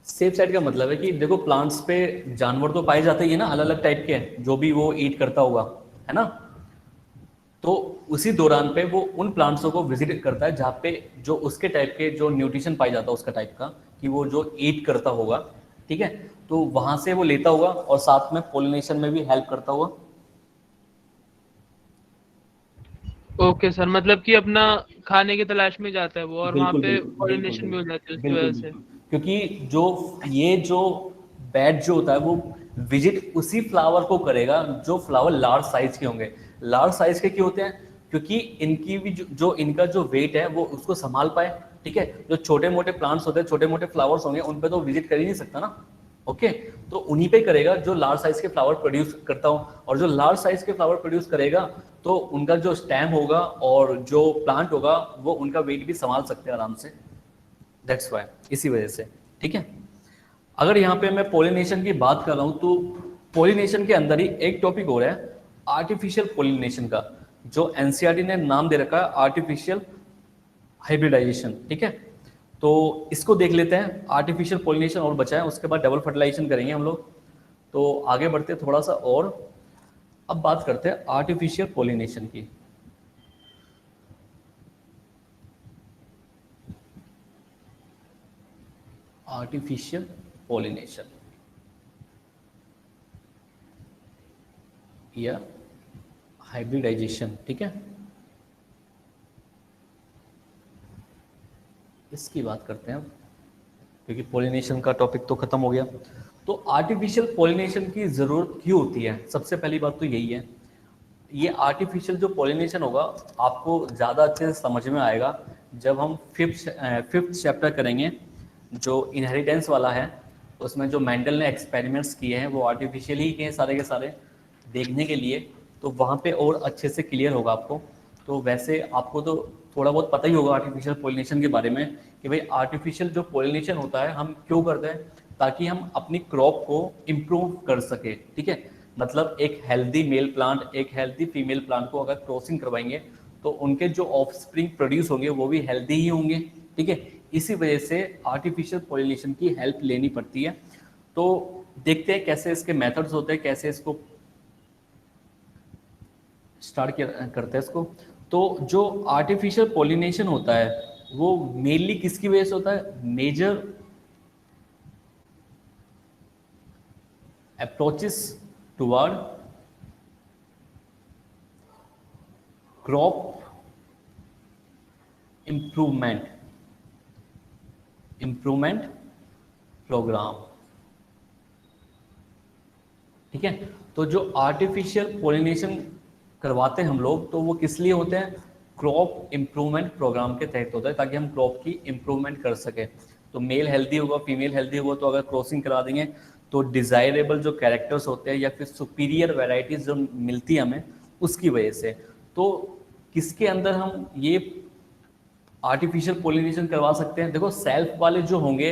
सेफ साइड का मतलब है कि देखो प्लांट्स पे जानवर तो पाए जाते ही है ना, अलग अलग टाइप के, जो भी वो ईट करता होगा, है ना। तो उसी दौरान पे वो उन प्लांट्सों को विजिट करता है जहाँ पे जो उसके टाइप के जो न्यूट्रिशन पाई जाता है उसका टाइप का, कि वो जो ईट करता होगा, ठीक है, तो वहां से वो लेता होगा और साथ में पोलिनेशन में भी हेल्प करता होगा। ओके सर, मतलब कि अपना खाने की तलाश में जाता है वो, और वहाँ बिल्कुल पे बिल्कुल बिल्कुल पॉलिनेशन भी हो बिल्कुल जाती है उसकी बिल्कुल वजह से। बिल्कुल, क्योंकि जो बैट जो होता है वो विजिट उसी फ्लावर को करेगा जो फ्लावर लार्ज साइज के होंगे। लार्ज साइज के क्यों होते हैं? क्योंकि इनकी भी जो इनका जो वेट है वो उसको संभाल पाए। ठीक है, जो छोटे मोटे प्लांट्स होते हैं, छोटे मोटे फ्लावर्स होंगे, उन पे तो विजिट कर ही नहीं सकता ना। ओके, तो उन्हीं पे करेगा जो लार्ज साइज के फ्लावर प्रोड्यूस करता हो, और जो लार्ज साइज के फ्लावर प्रोड्यूस करेगा तो उनका जो स्टेम होगा और जो प्लांट होगा वो उनका वेट भी संभाल सकते हैं आराम से। दैट्स वाई, इसी वजह से। ठीक है, अगर यहाँ पे मैं पोलिनेशन की बात कर रहा हूँ तो पोलिनेशन के अंदर ही एक टॉपिक हो रहा है आर्टिफिशियल पोलिनेशन का, जो एनसीईआरटी ने नाम दे रखा है आर्टिफिशियल हाइब्रिडाइजेशन। ठीक है, तो इसको देख लेते हैं। आर्टिफिशियल पोलिनेशन और बचा है, उसके बाद डबल फर्टिलाइजेशन करेंगे हम लोग। तो आगे बढ़ते थोड़ा सा, और अब बात करते हैं आर्टिफिशियल पोलिनेशन की। आर्टिफिशियल पोलिनेशन या हाइब्रिडाइजेशन, ठीक है, इसकी बात करते हैं अब, क्योंकि पोलिनेशन का टॉपिक तो खत्म हो गया। तो आर्टिफिशियल पोलिनेशन की ज़रूरत क्यों होती है? सबसे पहली बात तो यही है, ये आर्टिफिशियल जो पोलिनेशन होगा आपको ज़्यादा अच्छे से समझ में आएगा जब हम फिफ्थ चैप्टर करेंगे, जो इनहेरिटेंस वाला है। उसमें जो मेंडल ने एक्सपेरिमेंट्स किए हैं वो आर्टिफिशियल ही किए हैं सारे के सारे, देखने के लिए, तो वहाँ पे और अच्छे से क्लियर होगा आपको। तो वैसे आपको तो थोड़ा बहुत पता ही होगा आर्टिफिशियल पोलिनेशन के बारे में, कि भाई आर्टिफिशियल जो पोलिनेशन होता है हम क्यों करते हैं, ताकि हम अपनी क्रॉप को इम्प्रूव कर सके। ठीक है, मतलब एक हेल्दी मेल प्लांट एक हेल्दी फीमेल प्लांट को अगर क्रॉसिंग करवाएंगे तो उनके जो ऑफस्प्रिंग प्रोड्यूस होंगे वो भी हेल्दी ही होंगे। ठीक है, इसी वजह से आर्टिफिशियल पोलिनेशन की हेल्प लेनी पड़ती है। तो देखते हैं कैसे इसके मेथड्स होते हैं, कैसे इसको स्टार्ट करते हैं इसको। तो जो आर्टिफिशियल पोलिनेशन होता है वो मेनली किसकी वजह से होता है? Major approaches toward crop improvement program. ठीक है, तो जो आर्टिफिशियल पोलिनेशन करवाते हैं हम लोग, तो वो किस लिए होते हैं? क्रॉप इम्प्रूवमेंट प्रोग्राम के तहत होता है, ताकि हम क्रॉप की इम्प्रूवमेंट कर सकें। तो मेल हेल्दी होगा, फीमेल हेल्दी होगा, तो अगर क्रॉसिंग करा देंगे तो डिज़ायरेबल जो कैरेक्टर्स होते हैं या फिर सुपीरियर वैरायटीज जो मिलती है हमें उसकी वजह से। तो किसके अंदर हम ये आर्टिफिशियल पोलिनेशन करवा सकते हैं? देखो सेल्फ वाले जो होंगे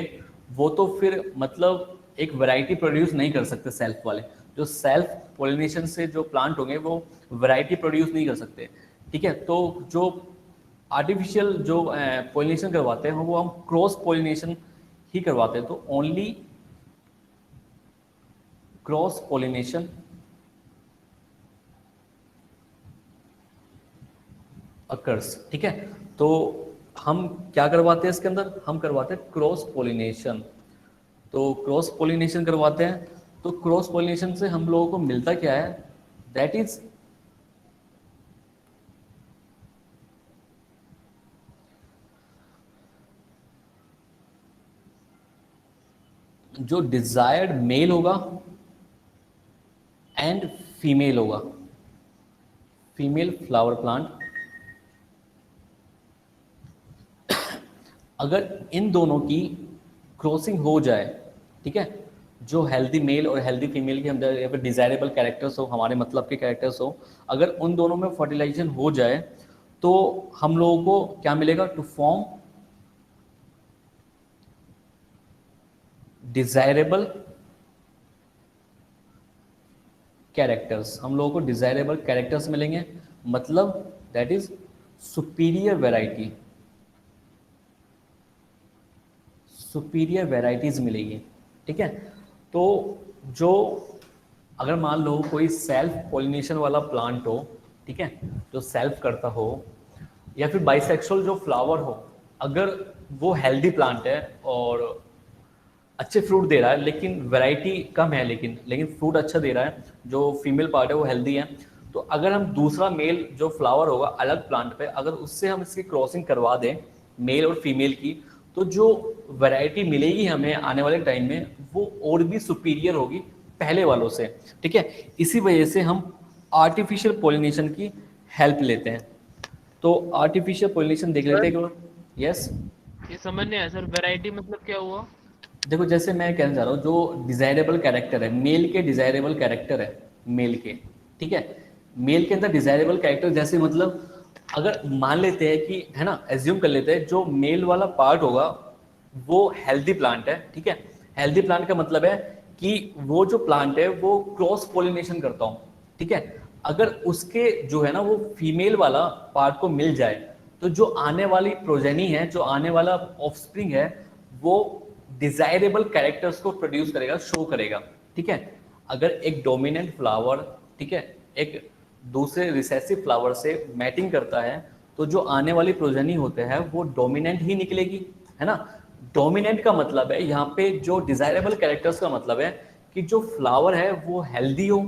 वो तो फिर मतलब एक वैरायटी प्रोड्यूस नहीं कर सकते। सेल्फ वाले जो सेल्फ पोलिनेशन से जो प्लांट होंगे वो वैरायटी प्रोड्यूस नहीं कर सकते। ठीक है, तो जो आर्टिफिशियल जो पोलिनेशन करवाते हैं वो हम क्रॉस पोलिनेशन ही करवाते हैं। तो ओनली क्रॉस पोलिनेशन अकर्स। ठीक है, तो हम क्या करवाते हैं इसके अंदर? हम करवाते हैं क्रॉस पोलिनेशन। तो क्रॉस पोलिनेशन करवाते हैं, तो क्रॉस पोलिनेशन से हम लोगों को मिलता क्या है? दैट इज जो डिजायर्ड मेल होगा एंड फीमेल होगा, फीमेल फ्लावर प्लांट, अगर इन दोनों की क्रॉसिंग हो जाए, ठीक है, जो हेल्दी मेल और हेल्दी फीमेल के अंदर या फिर डिजायरेबल कैरेक्टर्स हो, हमारे मतलब के कैरेक्टर्स हो, अगर उन दोनों में फर्टिलाइजेशन हो जाए तो हम लोगों को क्या मिलेगा? टू फॉर्म डिजायरेबल कैरेक्टर्स, हम लोगों को डिजायरेबल कैरेक्टर्स मिलेंगे, मतलब that is superior variety, superior varieties मिलेगी, ठीक है। तो जो अगर मान लो कोई सेल्फ पॉलिनेशन वाला प्लांट हो, ठीक है, जो सेल्फ करता हो, या फिर बाइसेक्सुअल जो फ्लावर हो, अगर वो हेल्दी प्लांट है और अच्छे फ्रूट दे रहा है, लेकिन वैरायटी कम है, लेकिन फ्रूट अच्छा दे रहा है, जो फीमेल पार्ट है वो हेल्दी है, तो अगर हम दूसरा मेल जो फ्लावर होगा अलग प्लांट पे, अगर उससे हम इसकी क्रॉसिंग करवा दें मेल और फीमेल की, तो जो वैरायटी मिलेगी हमें आने वाले टाइम में वो और भी सुपीरियर होगी पहले वालों से, ठीक है। इसी वजह से हम आर्टिफिशियल पॉलिनेशन की हेल्प लेते हैं। तो आर्टिफिशियल पॉलिनेशन देख लेते हैं। यस, ये समझ नहीं आया सर, वैरायटी मतलब क्या हुआ? देखो जैसे मैं कहना चाह रहा हूँ, जो डिजायरेबल कैरेक्टर है, मेल के डिजायरेबल कैरेक्टर है, मेल के, ठीक है, मेल के अंदर डिजायरेबल कैरेक्टर जैसे मतलब अगर मान लेते हैं कि, है ना, एज्यूम कर लेते हैं जो मेल वाला पार्ट होगा वो हेल्दी प्लांट है, ठीक है। हेल्दी प्लांट का मतलब है कि वो जो प्लांट है वो क्रॉस पॉलिनेशन करता हूँ, ठीक है। अगर उसके जो है ना वो फीमेल वाला पार्ट को मिल जाए, तो जो आने वाली प्रोजेनी है, जो आने वाला ऑफस्प्रिंग है, वो डिजायरेबल कैरेक्टर्स को प्रोड्यूस करेगा, शो करेगा, ठीक है। अगर एक डोमिनेंट फ्लावर, ठीक है, एक दूसरे रिसेसिव फ्लावर से मैटिंग करता है, तो जो आने वाली प्रोजेनी होते हैं वो डोमिनेंट ही निकलेगी, है ना। डोमिनेंट का मतलब है यहाँ पे, जो डिजायरेबल कैरेक्टर्स का मतलब है कि जो फ्लावर है वो हेल्दी हो,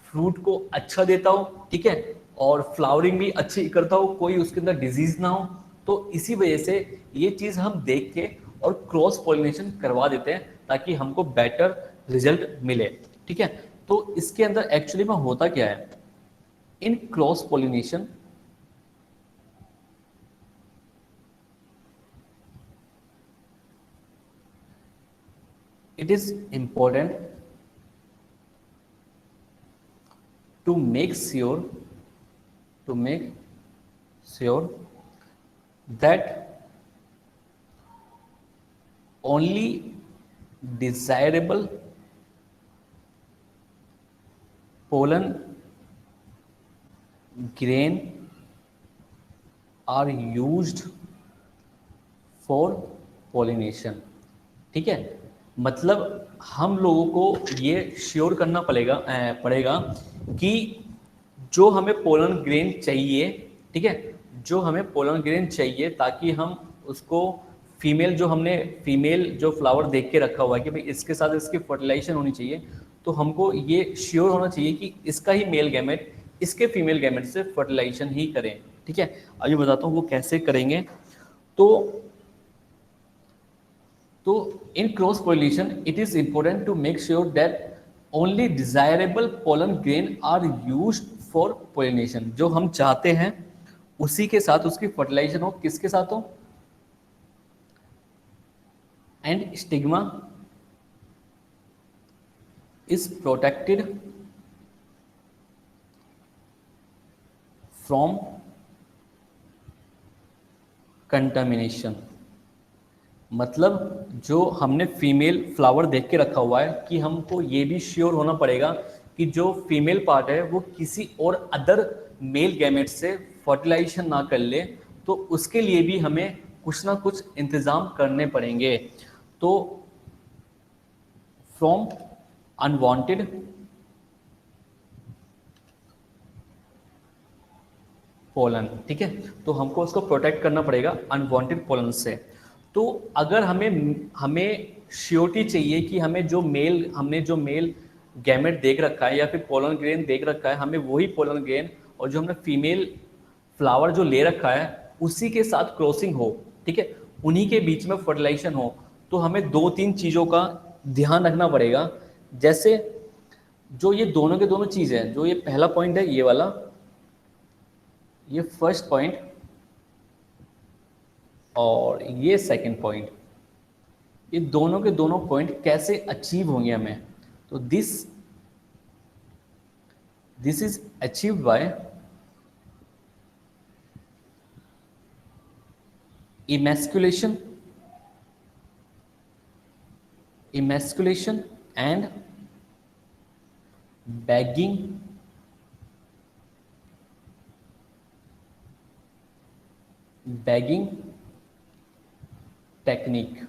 फ्रूट को अच्छा देता हो, ठीक है, और फ्लावरिंग भी अच्छी करता हो, कोई उसके अंदर डिजीज ना हो। तो इसी वजह से ये चीज हम देख के और क्रॉस पॉलिनेशन करवा देते हैं ताकि हमको बेटर रिजल्ट मिले, ठीक है। तो इसके अंदर एक्चुअली में होता क्या है, in cross pollination it is important to make sure that only desirable pollen grain are used for pollination, ठीक है। मतलब हम लोगों को ये श्योर करना पड़ेगा कि जो हमें पोलन ग्रेन चाहिए, ठीक है, जो हमें पोलन ग्रेन चाहिए, ताकि हम उसको फीमेल जो फ्लावर देख के रखा हुआ है कि भाई इसके साथ इसकी फर्टिलाइजेशन होनी चाहिए, तो हमको ये श्योर होना चाहिए कि इसका ही मेल गैमेट इसके फीमेल गैमेट से फर्टिलाइजेशन ही करें, ठीक है। अभी बताता हूँ वो कैसे करेंगे। तो in cross pollination it is important to make sure that only desirable pollen grain are used for pollination, जो हम चाहते हैं उसी के साथ उसकी फर्टिलाइजेशन हो, किसके साथ हो, and stigma is protected from contamination। मतलब जो हमने फीमेल फ्लावर देख के रखा हुआ है कि हमको ये भी श्योर होना पड़ेगा कि जो फीमेल पार्ट है वो किसी और अदर मेल गैमेट से फर्टिलाइजेशन ना कर ले, तो उसके लिए भी हमें कुछ ना कुछ इंतजाम करने पड़ेंगे। तो फ्रॉम अनवांटेड पोलन, ठीक है, तो हमको उसको प्रोटेक्ट करना पड़ेगा अनवांटेड पोलन से। तो अगर हमें श्योरिटी चाहिए कि हमने जो मेल गैमेट देख रखा है या फिर पोलन ग्रेन देख रखा है, हमें वही पोलन ग्रेन और जो हमने फीमेल फ्लावर जो ले रखा है उसी के साथ क्रॉसिंग हो, ठीक है, उन्हीं के बीच में फर्टिलाइजेशन हो, तो हमें 2-3 चीज़ों का ध्यान रखना पड़ेगा। जैसे जो ये दोनों के दोनों चीज़ है, जो ये पहला पॉइंट है ये वाला, ये फर्स्ट पॉइंट और ये सेकंड पॉइंट, ये दोनों के दोनों पॉइंट कैसे अचीव होंगे हमें, तो this is achieved by emasculation and bagging technique.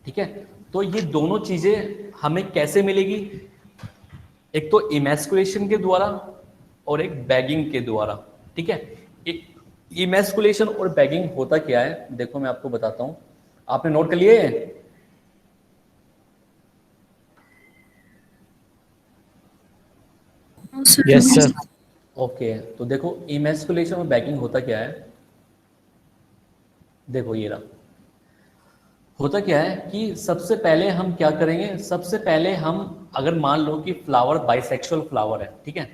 ठीक है, तो ये दोनों चीजें हमें कैसे मिलेगी, एक तो इमेस्कुलेशन के द्वारा और एक बैगिंग के द्वारा। ठीक है, इमेस्कुलेशन और बैगिंग होता क्या है, देखो मैं आपको बताता हूं, आपने नोट कर लिए? Yes sir. ओके, तो देखो इमेस्कुलेशन और बैगिंग होता क्या है, देखो ये रहा। होता क्या है कि सबसे पहले हम क्या करेंगे, सबसे पहले हम अगर मान लो कि फ्लावर बाइसेक्सुअल फ्लावर है, ठीक है,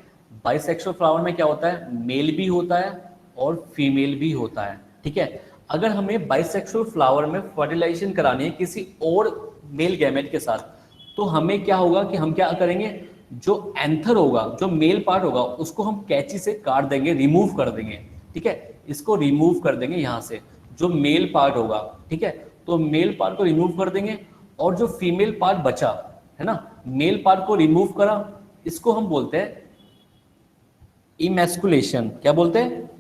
बाइसेक्सुअल फ्लावर में क्या होता है, मेल भी होता है और फीमेल भी होता है। ठीक है, अगर हमें बाइसेक्सुअल फ्लावर में फर्टिलाइजेशन करानी है किसी और मेल गैमेट के साथ, तो हमें क्या होगा कि हम क्या करेंगे, जो एंथर होगा, जो मेल पार्ट होगा, उसको हम कैंची से काट देंगे, रिमूव कर देंगे। ठीक है, इसको रिमूव कर देंगे यहाँ से, जो मेल पार्ट होगा। ठीक है, तो मेल पार्ट को रिमूव कर देंगे और जो फीमेल पार्ट बचा है ना, मेल पार्ट को रिमूव करा, इसको हम बोलते हैं इमेस्कुलेशन। क्या बोलते हैं,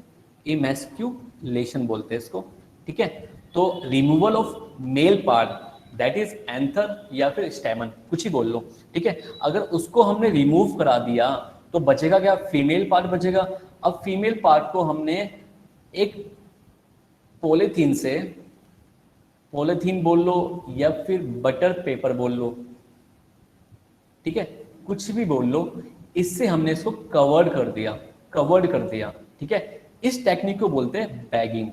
इमेस्कुलेशन बोलते हैं इसको। ठीक है, तो removal of male part that is anther या फिर स्टेमन, कुछ ही बोल लो। ठीक है, अगर उसको हमने रिमूव करा दिया तो बचेगा क्या, फीमेल पार्ट बचेगा। अब फीमेल पार्ट को हमने एक पॉलीथीन से, पॉलीथीन बोल लो या फिर बटर पेपर बोल लो, ठीक है, कुछ भी बोल लो, इससे हमने इसको कवर्ड कर दिया, कवर्ड कर दिया। ठीक है, इस टेक्निक को बोलते हैं बैगिंग।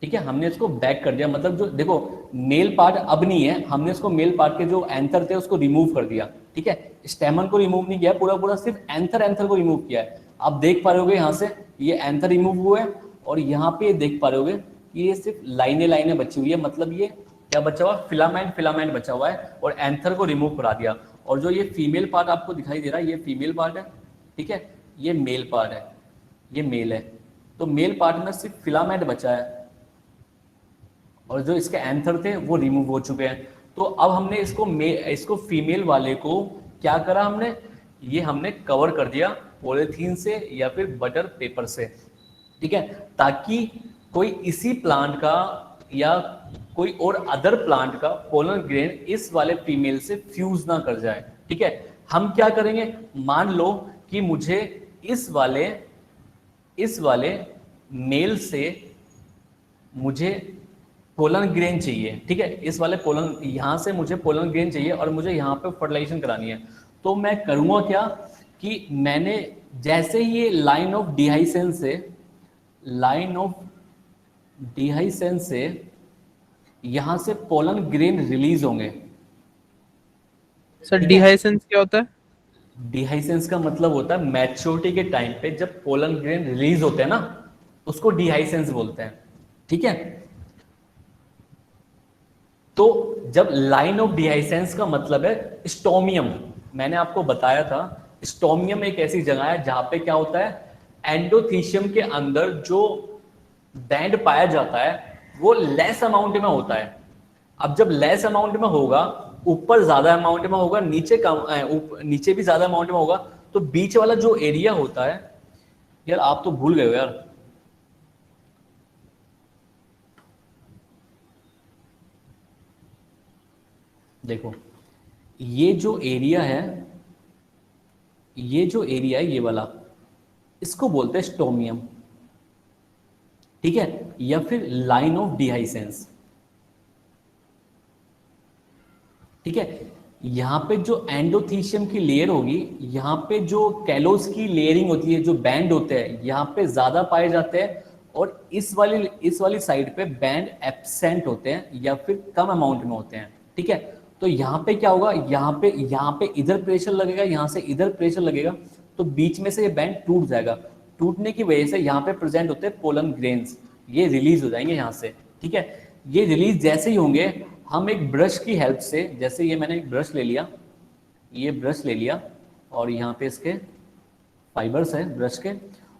ठीक है, हमने इसको बैग कर दिया, मतलब जो देखो मेल पार्ट अब नहीं है, हमने इसको मेल पार्ट के जो एंथर थे उसको रिमूव कर दिया। ठीक है, स्टेमन को रिमूव नहीं किया, पूरा पूरा सिर्फ एंथर को रिमूव किया है। आप देख पा रहे होगे यहाँ से ये एंथर रिमूव हुए हैं और यहाँ पे देख पा रहे होगे कि ये सिर्फ लाइनें बची हुई है, मतलब ये क्या बचा हुआ, फिलामेंट बचा हुआ है और एंथर को रिमूव करा दिया। और जो ये फीमेल पार्ट आपको दिखाई दे रहा है, ये फीमेल पार्ट है। ठीक है, ये मेल पार्ट है, ये मेल है। तो मेल पार्ट में सिर्फ फिलामेंट बचा है और जो इसके एंथर थे वो रिमूव हो चुके हैं। तो अब हमने इसको फीमेल वाले को क्या करा, हमने कवर कर दिया पॉलीथीन से या फिर बटर पेपर से। ठीक है, ताकि कोई इसी प्लांट का या कोई और अदर प्लांट का पोलन ग्रेन इस वाले फीमेल से फ्यूज ना कर जाए। ठीक है, हम क्या करेंगे, मान लो कि मुझे इस वाले मेल से मुझे पोलन ग्रेन चाहिए। ठीक है, इस वाले पोलन, यहाँ से मुझे पोलन ग्रेन चाहिए और मुझे यहाँ पे फर्टिलाइजेशन करानी है। तो मैं करूँगा क्या कि मैंने जैसे ही ये लाइन ऑफ डिहाइसेंस से यहाँ से पोलन ग्रेन रिलीज होंगे। सर डिहाइसेंस क्या होता है? डिहाइसेंस का मतलब होता है मैच्योरिटी के टाइम पे जब पोलन ग्रेन रिलीज होते हैं ना, उसको डिहाइसेंस बोलते हैं। ठीक है, तो जब लाइन ऑफ डिहाइसेंस का मतलब है स्टोमियम, मैंने आपको बताया था स्टोमियम एक ऐसी जगह है जहां पे क्या होता है, एंडोथीशियम के अंदर जो बैंड पाया जाता है वो लेस अमाउंट में होता है। अब जब लेस अमाउंट में होगा, ऊपर ज्यादा अमाउंट में होगा, नीचे भी ज्यादा अमाउंट में होगा, तो बीच वाला जो एरिया होता है, यार आप तो भूल गए हो यार, देखो ये जो एरिया है, ये वाला, इसको बोलते हैं स्टोमियम। ठीक है, या फिर लाइन ऑफ डिहाइसेंस। ठीक है, यहां पे जो एंडोथीशियम की लेयर होगी, यहाँ पे जो कैलोस की लेयरिंग होती है, जो बैंड होते हैं यहाँ पे ज्यादा पाए जाते हैं और इस वाली साइड पे बैंड एब्सेंट होते हैं या फिर कम अमाउंट में होते हैं। ठीक है, तो यहाँ पे क्या होगा, यहाँ पे इधर प्रेशर लगेगा, यहाँ से इधर प्रेशर लगेगा, तो बीच में से ये बैंड टूट जाएगा। टूटने की वजह से यहाँ पे प्रेजेंट होते हैं पोलन ग्रेन्स, ये रिलीज हो जाएंगे यहाँ से, ठीक है। ये रिलीज जैसे ही होंगे, हम एक ब्रश की हेल्प से, जैसे ये मैंने एक ब्रश ले लिया, ये ब्रश ले लिया और यहाँ पे इसके फाइबर्स है ब्रश के,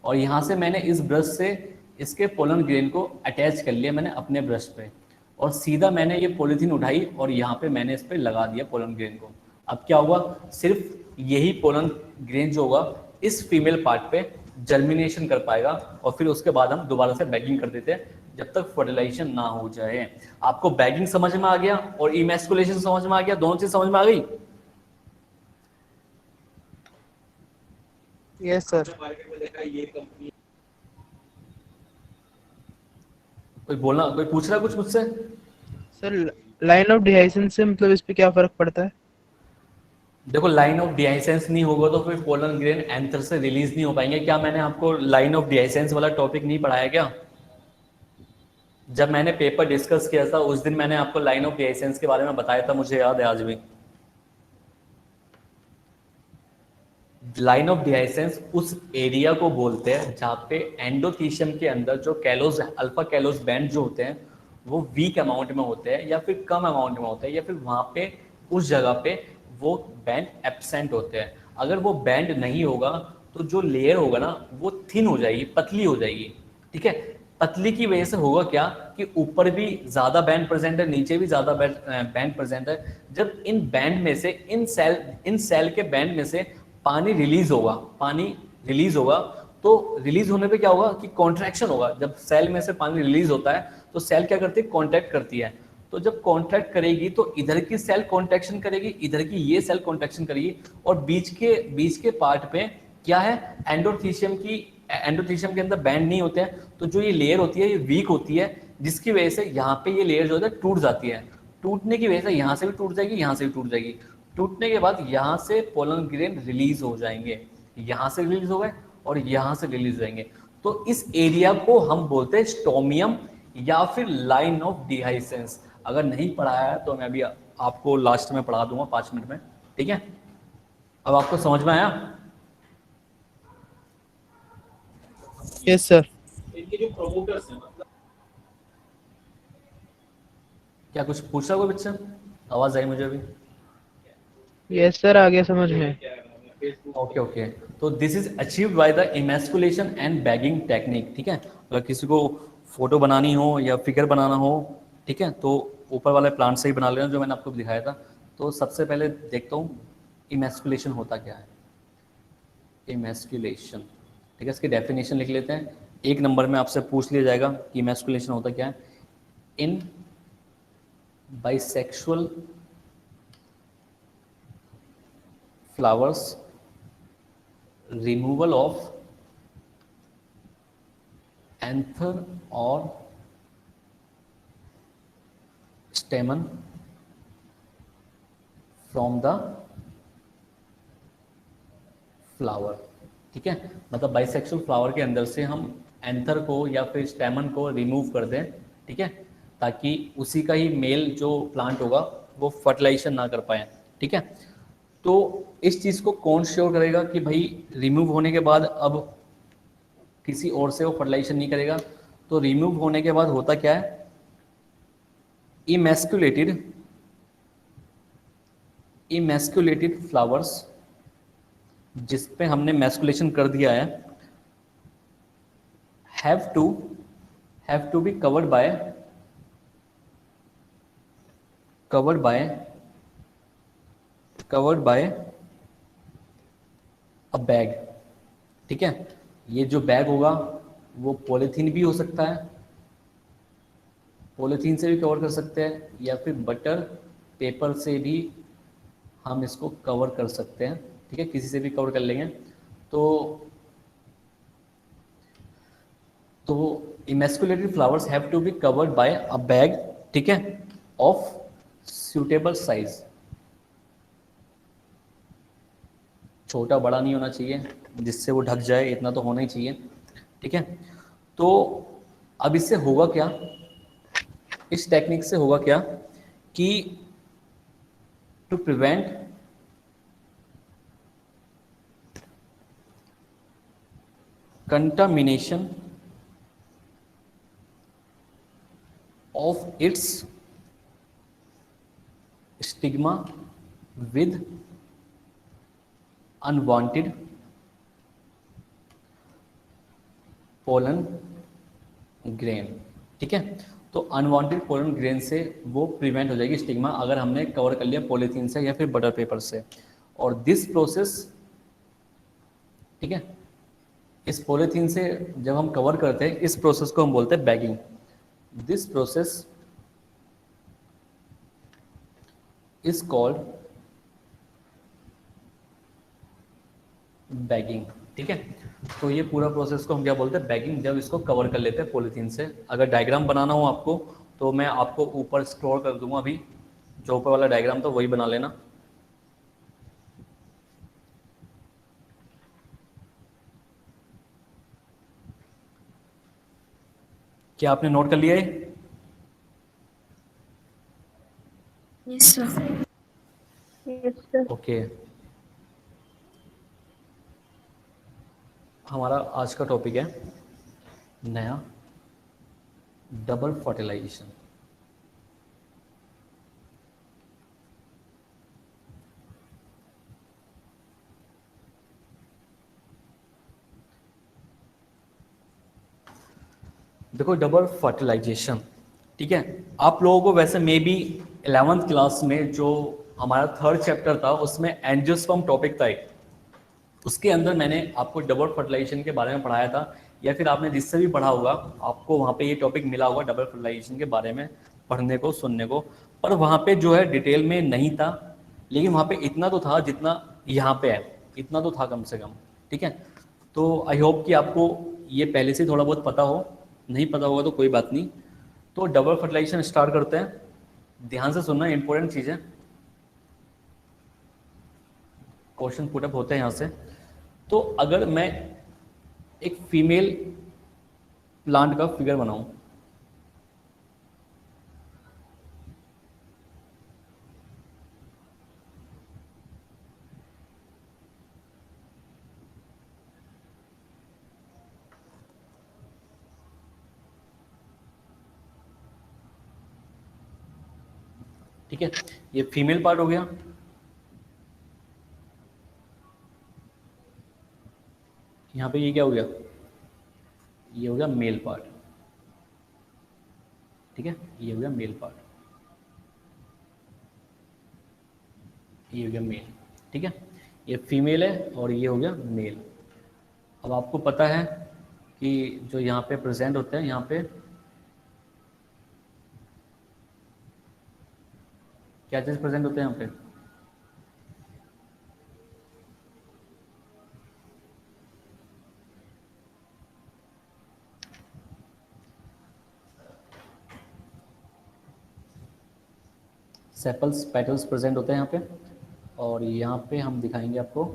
और यहाँ से मैंने इस ब्रश से इसके पोलन ग्रेन को अटैच कर लिया मैंने अपने ब्रश पे, और सीधा मैंने ये पॉलीथीन उठाई और यहाँ पे मैंने इस पे लगा दिया पोलन ग्रेन को। अब क्या होगा, सिर्फ यही पोलन ग्रेन जो होगा इस फीमेल पार्ट पे जर्मिनेशन कर पाएगा, और फिर उसके बाद हम दोबारा से बैगिंग कर देते हैं जब तक फर्टिलाइजेशन ना हो जाए। आपको बैगिंग समझ में आ गया और इमैस्कुलेशन समझ में आ गया, दोनों चीज समझ में आ गई? Yes sir. कोई बोलना, कोई पूछ रहा कुछ मुझसे? सर लाइन ऑफ डिहाइसेंस से मतलब इस पे क्या फर्क पड़ता है? देखो, लाइन ऑफ डिहाइसेंस नहीं होगा तो फिर पोलन ग्रेन एंथर से रिलीज नहीं हो पाएंगे। क्या मैंने आपको लाइन ऑफ डिहाइसेंस वाला टॉपिक नहीं पढ़ाया क्या? जब मैंने पेपर डिस्कस किया था उस दिन मैंने आपको लाइन ऑफ डिहाइसेंस के बारे में बताया था, मुझे याद है आज भी। लाइन ऑफ डिहाइसेंस उस एरिया को बोलते हैं जहाँ पे एंडोथीशियम के अंदर जो कैलोज, अल्फा कैलोज बैंड जो होते हैं वो वीक अमाउंट में होते हैं या फिर कम अमाउंट में होते हैं, या फिर वहाँ पे उस जगह पे वो बैंड एब्सेंट होते हैं। अगर वो बैंड नहीं होगा तो जो लेयर होगा ना वो थिन हो जाएगी, पतली हो जाएगी, ठीक है। पतली की वजह से होगा क्या कि ऊपर भी ज्यादा बैंड प्रेजेंट है, नीचे भी ज्यादा बैंड प्रेजेंट है। जब इन बैंड में से, इन सेल के बैंड में से पानी रिलीज होगा, तो रिलीज होने पे क्या होगा कि कॉन्ट्रैक्शन होगा। जब सेल में से पानी रिलीज होता है तो सेल क्या करती है, कॉन्ट्रैक्ट करती है। तो जब कॉन्ट्रैक्ट करेगी तो इधर की सेल कॉन्ट्रैक्शन करेगी, इधर की ये सेल कॉन्ट्रैक्शन करेगी, और बीच के पार्ट पे क्या है, एंडोथीशियम के अंदर बैंड नहीं होते हैं, तो जो ये लेयर होती है ये वीक होती है, जिसकी वजह से यहाँ पे ये लेयर जो है टूट जाती है। टूटने की वजह से यहाँ से भी टूट जाएगी, यहाँ से भी टूट जाएगी। टूटने के बाद यहाँ से पोलन ग्रेन रिलीज हो जाएंगे, यहाँ से रिलीज हो गए और यहाँ से रिलीज हो जाएंगे। तो इस एरिया को हम बोलते हैं स्टोमियम या फिर लाइन ऑफ डिहाइसेंस। अगर नहीं पढ़ाया है तो मैं अभी आपको लास्ट में पढ़ा दूंगा 5 मिनट में, ठीक है। अब आपको समझ में आया? Yes sir. इनके जो प्रोमोटर्स हैं, मतलब क्या कुछ पूछ रहा कोई बच्चा? आवाज आई मुझे अभी? यस सर, आ गया समझ में। ओके। तो this is achieved by the emasculation and bagging technique, ठीक है। अगर किसी को फोटो बनानी हो या फिगर बनाना हो, ठीक है, तो ऊपर वाले प्लांट से ही बना लेना जो मैंने आपको दिखाया था। तो सबसे पहले देखता हूँ इमैस्कुलेशन होता क्या है। इमैस्कुलेशन, ठीक है, इसकी डेफिनेशन लिख लेते हैं। 1 नंबर में आपसे पूछ लिया जाएगा कि इमैस्कुलेशन होता क्या है। इन bisexual flowers, removal of anther or stamen from the flower, ठीक है। मतलब बाइसेक्सुअल फ्लावर के अंदर से हम एंथर को या फिर स्टेमन को रिमूव कर दें, ठीक है, ताकि उसी का ही मेल जो प्लांट होगा वो फर्टिलाइजेशन ना कर पाए, ठीक है। तो इस चीज़ को कौन श्योर करेगा कि भाई रिमूव होने के बाद अब किसी और से वो फर्टिलाइजेशन नहीं करेगा? तो रिमूव होने के बाद होता क्या है, इमैस्कुलेटेड फ्लावर्स जिस पे हमने मैस्कुलेशन कर दिया है, have to be covered by a bag, ठीक है। ये जो बैग होगा वो पॉलीथीन भी हो सकता है, पॉलीथीन से भी कवर कर सकते हैं, या फिर बटर पेपर से भी हम इसको कवर कर सकते हैं, ठीक है, किसी से भी कवर कर लेंगे। तो emasculated flowers have to be covered by a bag, ठीक है, ऑफ सूटेबल साइज। छोटा बड़ा नहीं होना चाहिए, जिससे वो ढक जाए, इतना तो होना ही चाहिए, ठीक है। तो अब इससे होगा क्या, इस टेक्निक से होगा क्या कि to prevent contamination of its stigma with unwanted pollen grain। ठीक है, तो अनवांटेड पोलन ग्रेन से वो प्रिवेंट हो जाएगी स्टिग्मा, अगर हमने कवर कर लिया पॉलीथीन से या फिर बटर पेपर से। और दिस प्रोसेस, ठीक है, इस पॉलीथीन से जब हम कवर करते हैं इस प्रोसेस को हम बोलते हैं bagging. This process is called bagging. ठीक है, तो ये पूरा प्रोसेस को हम क्या बोलते हैं, बैगिंग, जब इसको कवर कर लेते हैं पॉलीथीन से। अगर डायग्राम बनाना हो आपको तो मैं आपको ऊपर स्क्रॉल कर दूंगा, अभी जो ऊपर वाला डायग्राम था वही बना लेना। क्या आपने नोट कर लिया है? Yes sir. ओके, हमारा आज का टॉपिक है नया डबल फर्टिलाइजेशन। देखो डबल फर्टिलाइजेशन, ठीक है, आप लोगों को वैसे मे बी 11th क्लास में जो हमारा 3rd चैप्टर था उसमें एंजियोस्पर्म टॉपिक था एक, उसके अंदर मैंने आपको डबल फर्टिलाइजेशन के बारे में पढ़ाया था, या फिर आपने जिससे भी पढ़ा होगा आपको वहाँ पे ये टॉपिक मिला होगा डबल फर्टिलाइजेशन के बारे में पढ़ने को, सुनने को। पर वहाँ पे जो है डिटेल में नहीं था, लेकिन वहाँ पे इतना तो था जितना यहाँ पे है, इतना तो था कम से कम। ठीक है, तो आई होप कि आपको ये पहले से थोड़ा बहुत पता हो, नहीं पता होगा तो कोई बात नहीं। तो डबल फर्टिलाइजेशन स्टार्ट करते हैं, ध्यान से सुनना, इंपॉर्टेंट चीज़ है, क्वेश्चन पुटअप होते हैं यहाँ से। तो अगर मैं एक फीमेल प्लांट का फिगर बनाऊं, ठीक है, ये फीमेल पार्ट हो गया। यहाँ पे ये क्या हो गया, ये हो गया मेल पार्ट। ठीक है, ये हो गया मेल पार्ट, ये हो गया मेल। ठीक है, ये फीमेल है और ये हो गया मेल। अब आपको पता है कि जो यहाँ पे प्रेजेंट होते हैं, यहाँ पे क्या चीज़ प्रेजेंट होते हैं यहाँ पे, सेपल्स, पेटल्स प्रेजेंट होते हैं यहाँ पे, और यहाँ पे हम दिखाएंगे आपको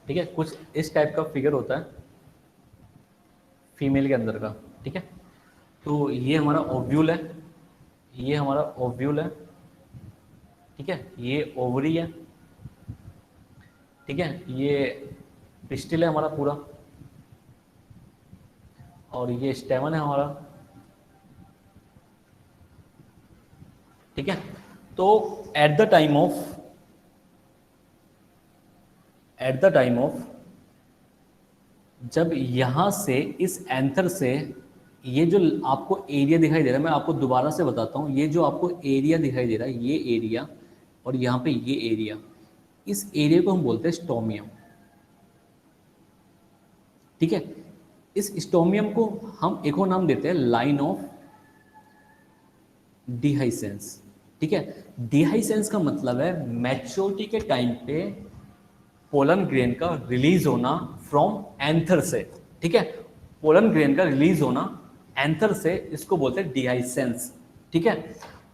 ठीक है, कुछ इस टाइप का फिगर होता है फीमेल के अंदर का। ठीक है, तो ये हमारा ओव्यूल है, ये हमारा ओव्यूल है। ठीक है, ये ओवरी है। ठीक है, ये पिस्टिल है हमारा पूरा, और ये स्टेमन है हमारा। ठीक है, तो एट द टाइम ऑफ जब यहां से इस एंथर से ये जो आपको एरिया दिखाई दे रहा है, मैं आपको दोबारा से बताता हूं, ये जो आपको एरिया दिखाई दे रहा है, ये एरिया और यहाँ पे ये एरिया, इस एरिया को हम बोलते हैं स्टोमियम। ठीक है, इस स्टोमियम को हम एक और नाम देते हैं लाइन ऑफ डिहाइसेंस। ठीक है, डिहाइसेंस का मतलब है मैच्योरिटी के टाइम पे पोलन ग्रेन का रिलीज होना फ्रॉम एंथर से। ठीक है, पोलन ग्रेन का रिलीज होना एंथर से, इसको बोलते हैं डिहाइसेंस। ठीक ठीक है।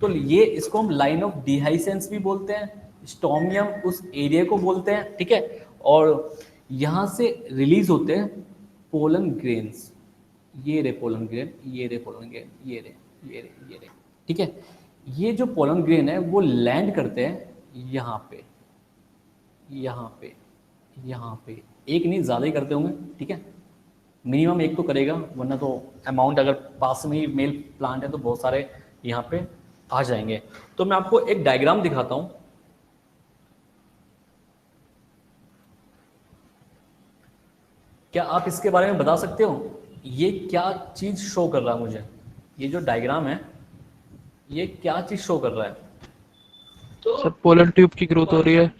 तो ये इसको हम लाइन ऑफ डिहाइसेंस भी बोलते हैं, स्टोमियम उस एरिया को बोलते हैं, ठीक है। और यहाँ से रिलीज होते हैं पोलन ग्रेन्स, ये रे पोलन ग्रेन, ये रे पोलन ग्रेन, ये रे, ये रे, ये रे, ठीक है। ये जो पोलन ग्रेन है वो लैंड करते हैं यहाँ पे, यहाँ पे, यहाँ पे, एक नहीं ज़्यादा ही करते होंगे, ठीक है। मिनिमम एक तो करेगा, वरना तो अमाउंट अगर पास में ही मेल प्लांट है तो बहुत सारे यहाँ पे आ जाएंगे। तो मैं आपको एक डायग्राम दिखाता हूँ। क्या आप इसके बारे में बता सकते हो ये क्या चीज शो कर रहा है मुझे? ये जो डायग्राम है ये क्या चीज शो कर रहा है? सर पोलन ट्यूब की ग्रोथ हो रही है।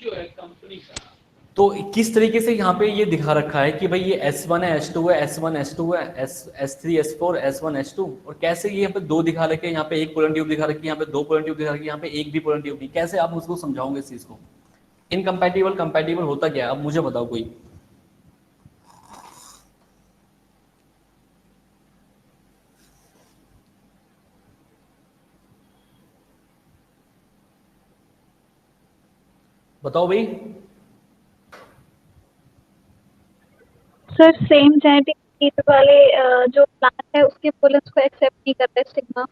तो किस तरीके से यहाँ पे ये दिखा रखा है कि भाई ये S1 है, S2 है, S1 S2 है, S3 S4, S1 S2, और कैसे ये यहाँ पे दो दिखा रखे हैं, यहाँ पे एक पोलन ट्यूब दिखा रखी है, यहाँ पे दो पोलन ट्यूब दिखा रखी है, यहाँ पे एक भी पोलन ट्यूब नहीं, कैसे आप मुझको समझाओगे इस चीज को? इनकम्पैटिबल कंपैटिबल होता क्या है, अब मुझे बताओ कोई। बताओ भाई। सर सेम जेनेटिक वाले जो प्लांट है उसके पोलन्स को एक्सेप्ट नहीं करता है स्टिग्मा।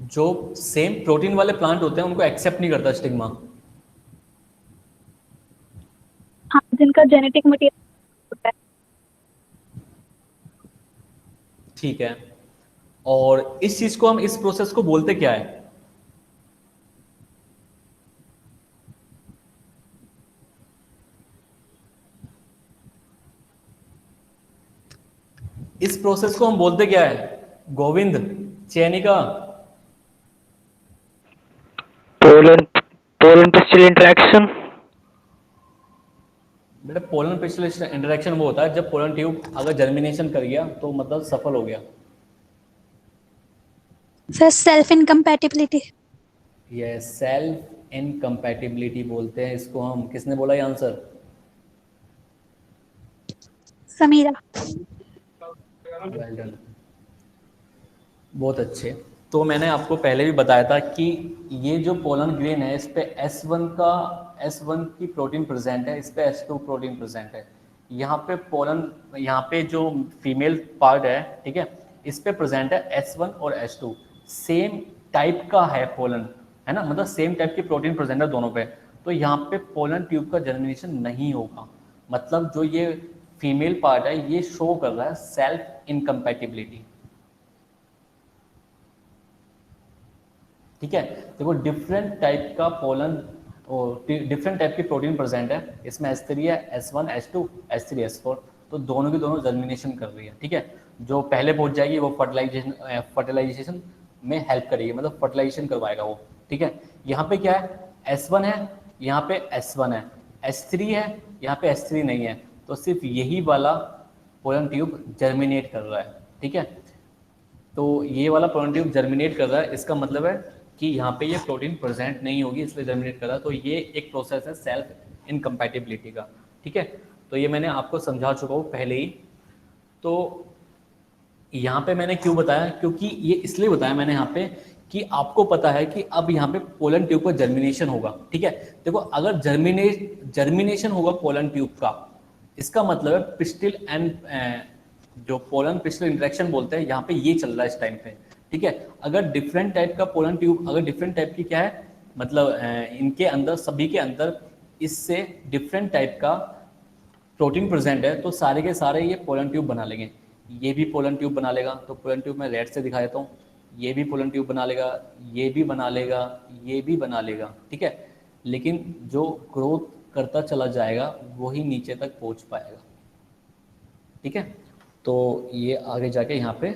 जो सेम प्रोटीन वाले प्लांट होते हैं उनको एक्सेप्ट नहीं करता स्टिग्मा। हाँ, जिनका जेनेटिक मटेरियल होता है। ठीक है, और इस चीज को हम, इस प्रोसेस को बोलते क्या है? इस प्रोसेस को हम बोलते क्या है Govind, Chainika? Pollen pollen pistil interaction. बेटा पोलन पिस्टल इंटरेक्शन वो होता है जब पोलन ट्यूब अगर जर्मिनेशन कर गया तो मतलब सफल हो गया। Sir self incompatibility. ये सेल्फ इनकम्पैटिबिलिटी बोलते हैं इसको हम। किसने बोला ये आंसर? समीरा। वेल डन, बहुत अच्छे। तो मैंने आपको पहले भी बताया था कि ये जो पोलन ग्रेन है इस पे S1 की प्रोटीन प्रेजेंट है, इस पे S2 प्रोटीन प्रेजेंट है। यहाँ पे पोलन, यहाँ पे जो फीमेल पार्ट है, ठीक है, इस पे प्रेजेंट है S1 और S2, सेम टाइप का है पोलन, है ना, मतलब सेम टाइप की प्रोटीन प्रेजेंट है दोनों पे। तो यहाँ पे पोलन ट्यूब का जर्मिनेशन नहीं होगा, मतलब जो ये फीमेल पार्ट है ये शो कर रहा है सेल्फ इनकम्पैटिबिलिटी। ठीक है, देखो डिफरेंट टाइप का पोलन और डिफरेंट टाइप की प्रोटीन प्रेजेंट है, इसमें S3 है, S1 S2 S3 S4, तो दोनों की दोनों जर्मिनेशन कर रही है। ठीक है, जो पहले पहुंच जाएगी वो फर्टिलाइजेशन में हेल्प करेगी, मतलब फर्टिलाइजेशन करवाएगा वो। ठीक है, यहाँ पे क्या है, S1 है, यहाँ पे S1 है, S3 है, यहाँ पे S3 नहीं है, तो सिर्फ यही वाला पोलन ट्यूब जर्मिनेट कर रहा है। ठीक है, तो ये वाला पोलन ट्यूब जर्मिनेट कर रहा है, इसका मतलब है कि यहाँ पे ये प्रोटीन प्रेजेंट नहीं होगी, इसलिए जर्मिनेट कर रहा है। तो ये एक प्रोसेस है सेल्फ इनकम्पैटिबिलिटी का। ठीक है, तो ये मैंने आपको समझा चुका हूँ पहले ही। तो यहाँ पे मैंने क्यों बताया, क्योंकि ये इसलिए बताया मैंने यहाँ पे कि आपको पता है कि अब यहाँ पे पोलन ट्यूब का जर्मिनेशन होगा। ठीक है, देखो अगर जर्मिनेशन होगा पोलन ट्यूब का, इसका मतलब है पिस्टिल एंड जो पोलन पिस्टिल इंटरेक्शन बोलते हैं, यहाँ पे ये चल रहा है इस टाइम पे। ठीक है, अगर डिफरेंट टाइप का पोलन ट्यूब, अगर डिफरेंट टाइप की क्या है, मतलब इनके अंदर, सभी के अंदर इससे डिफरेंट टाइप का प्रोटीन प्रेजेंट है, तो सारे के सारे ये पोलन ट्यूब बना लेंगे। ये भी पोलन ट्यूब बना लेगा, तो पोलन ट्यूब मैं रेड से दिखा देता हूँ, ये भी पोलन ट्यूब बना लेगा, ये भी बना लेगा, ये भी बना लेगा। ठीक है, लेकिन जो ग्रोथ करता चला जाएगा वही नीचे तक पहुँच पाएगा। ठीक है, तो ये आगे जाके यहाँ पे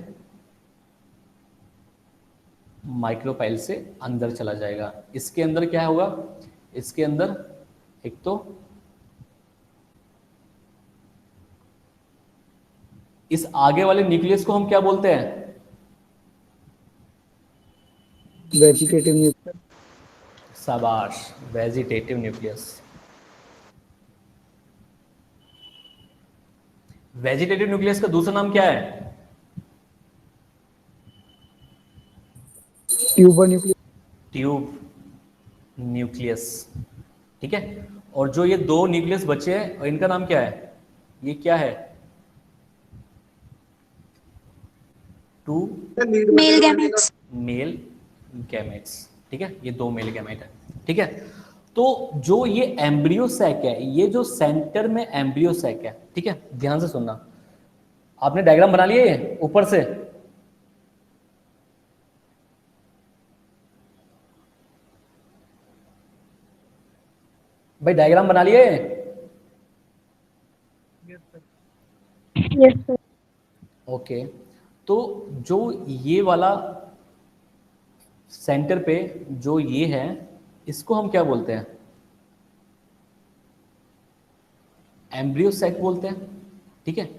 माइक्रोपाइल से अंदर चला जाएगा। इसके अंदर क्या होगा, इसके अंदर एक तो इस आगे वाले न्यूक्लियस को हम क्या बोलते हैं, वेजिटेटिव न्यूक्लियस। शाबाश, वेजिटेटिव न्यूक्लियस। वेजिटेटिव न्यूक्लियस का दूसरा नाम क्या है? Tube nucleus. ट्यूब न्यूक्लियस, ठीक है। और जो ये दो न्यूक्लियस बचे हैं, और इनका नाम क्या है? ये क्या है? To Male gametes. Male gametes, ठीक है। ये दो मेल गैमेट है, ठीक है। तो जो ये एम्ब्रियो सैक है, ये जो सेंटर में एम्ब्रियो सैक है, ठीक है, ध्यान से सुनना। आपने डायग्राम बना लिया ये ऊपर से? भाई डायग्राम बना लिए? Yes sir. ओके। तो जो ये वाला सेंटर पे जो ये है, इसको हम क्या बोलते हैं? एम्ब्रियो सैक बोलते हैं, ठीक है।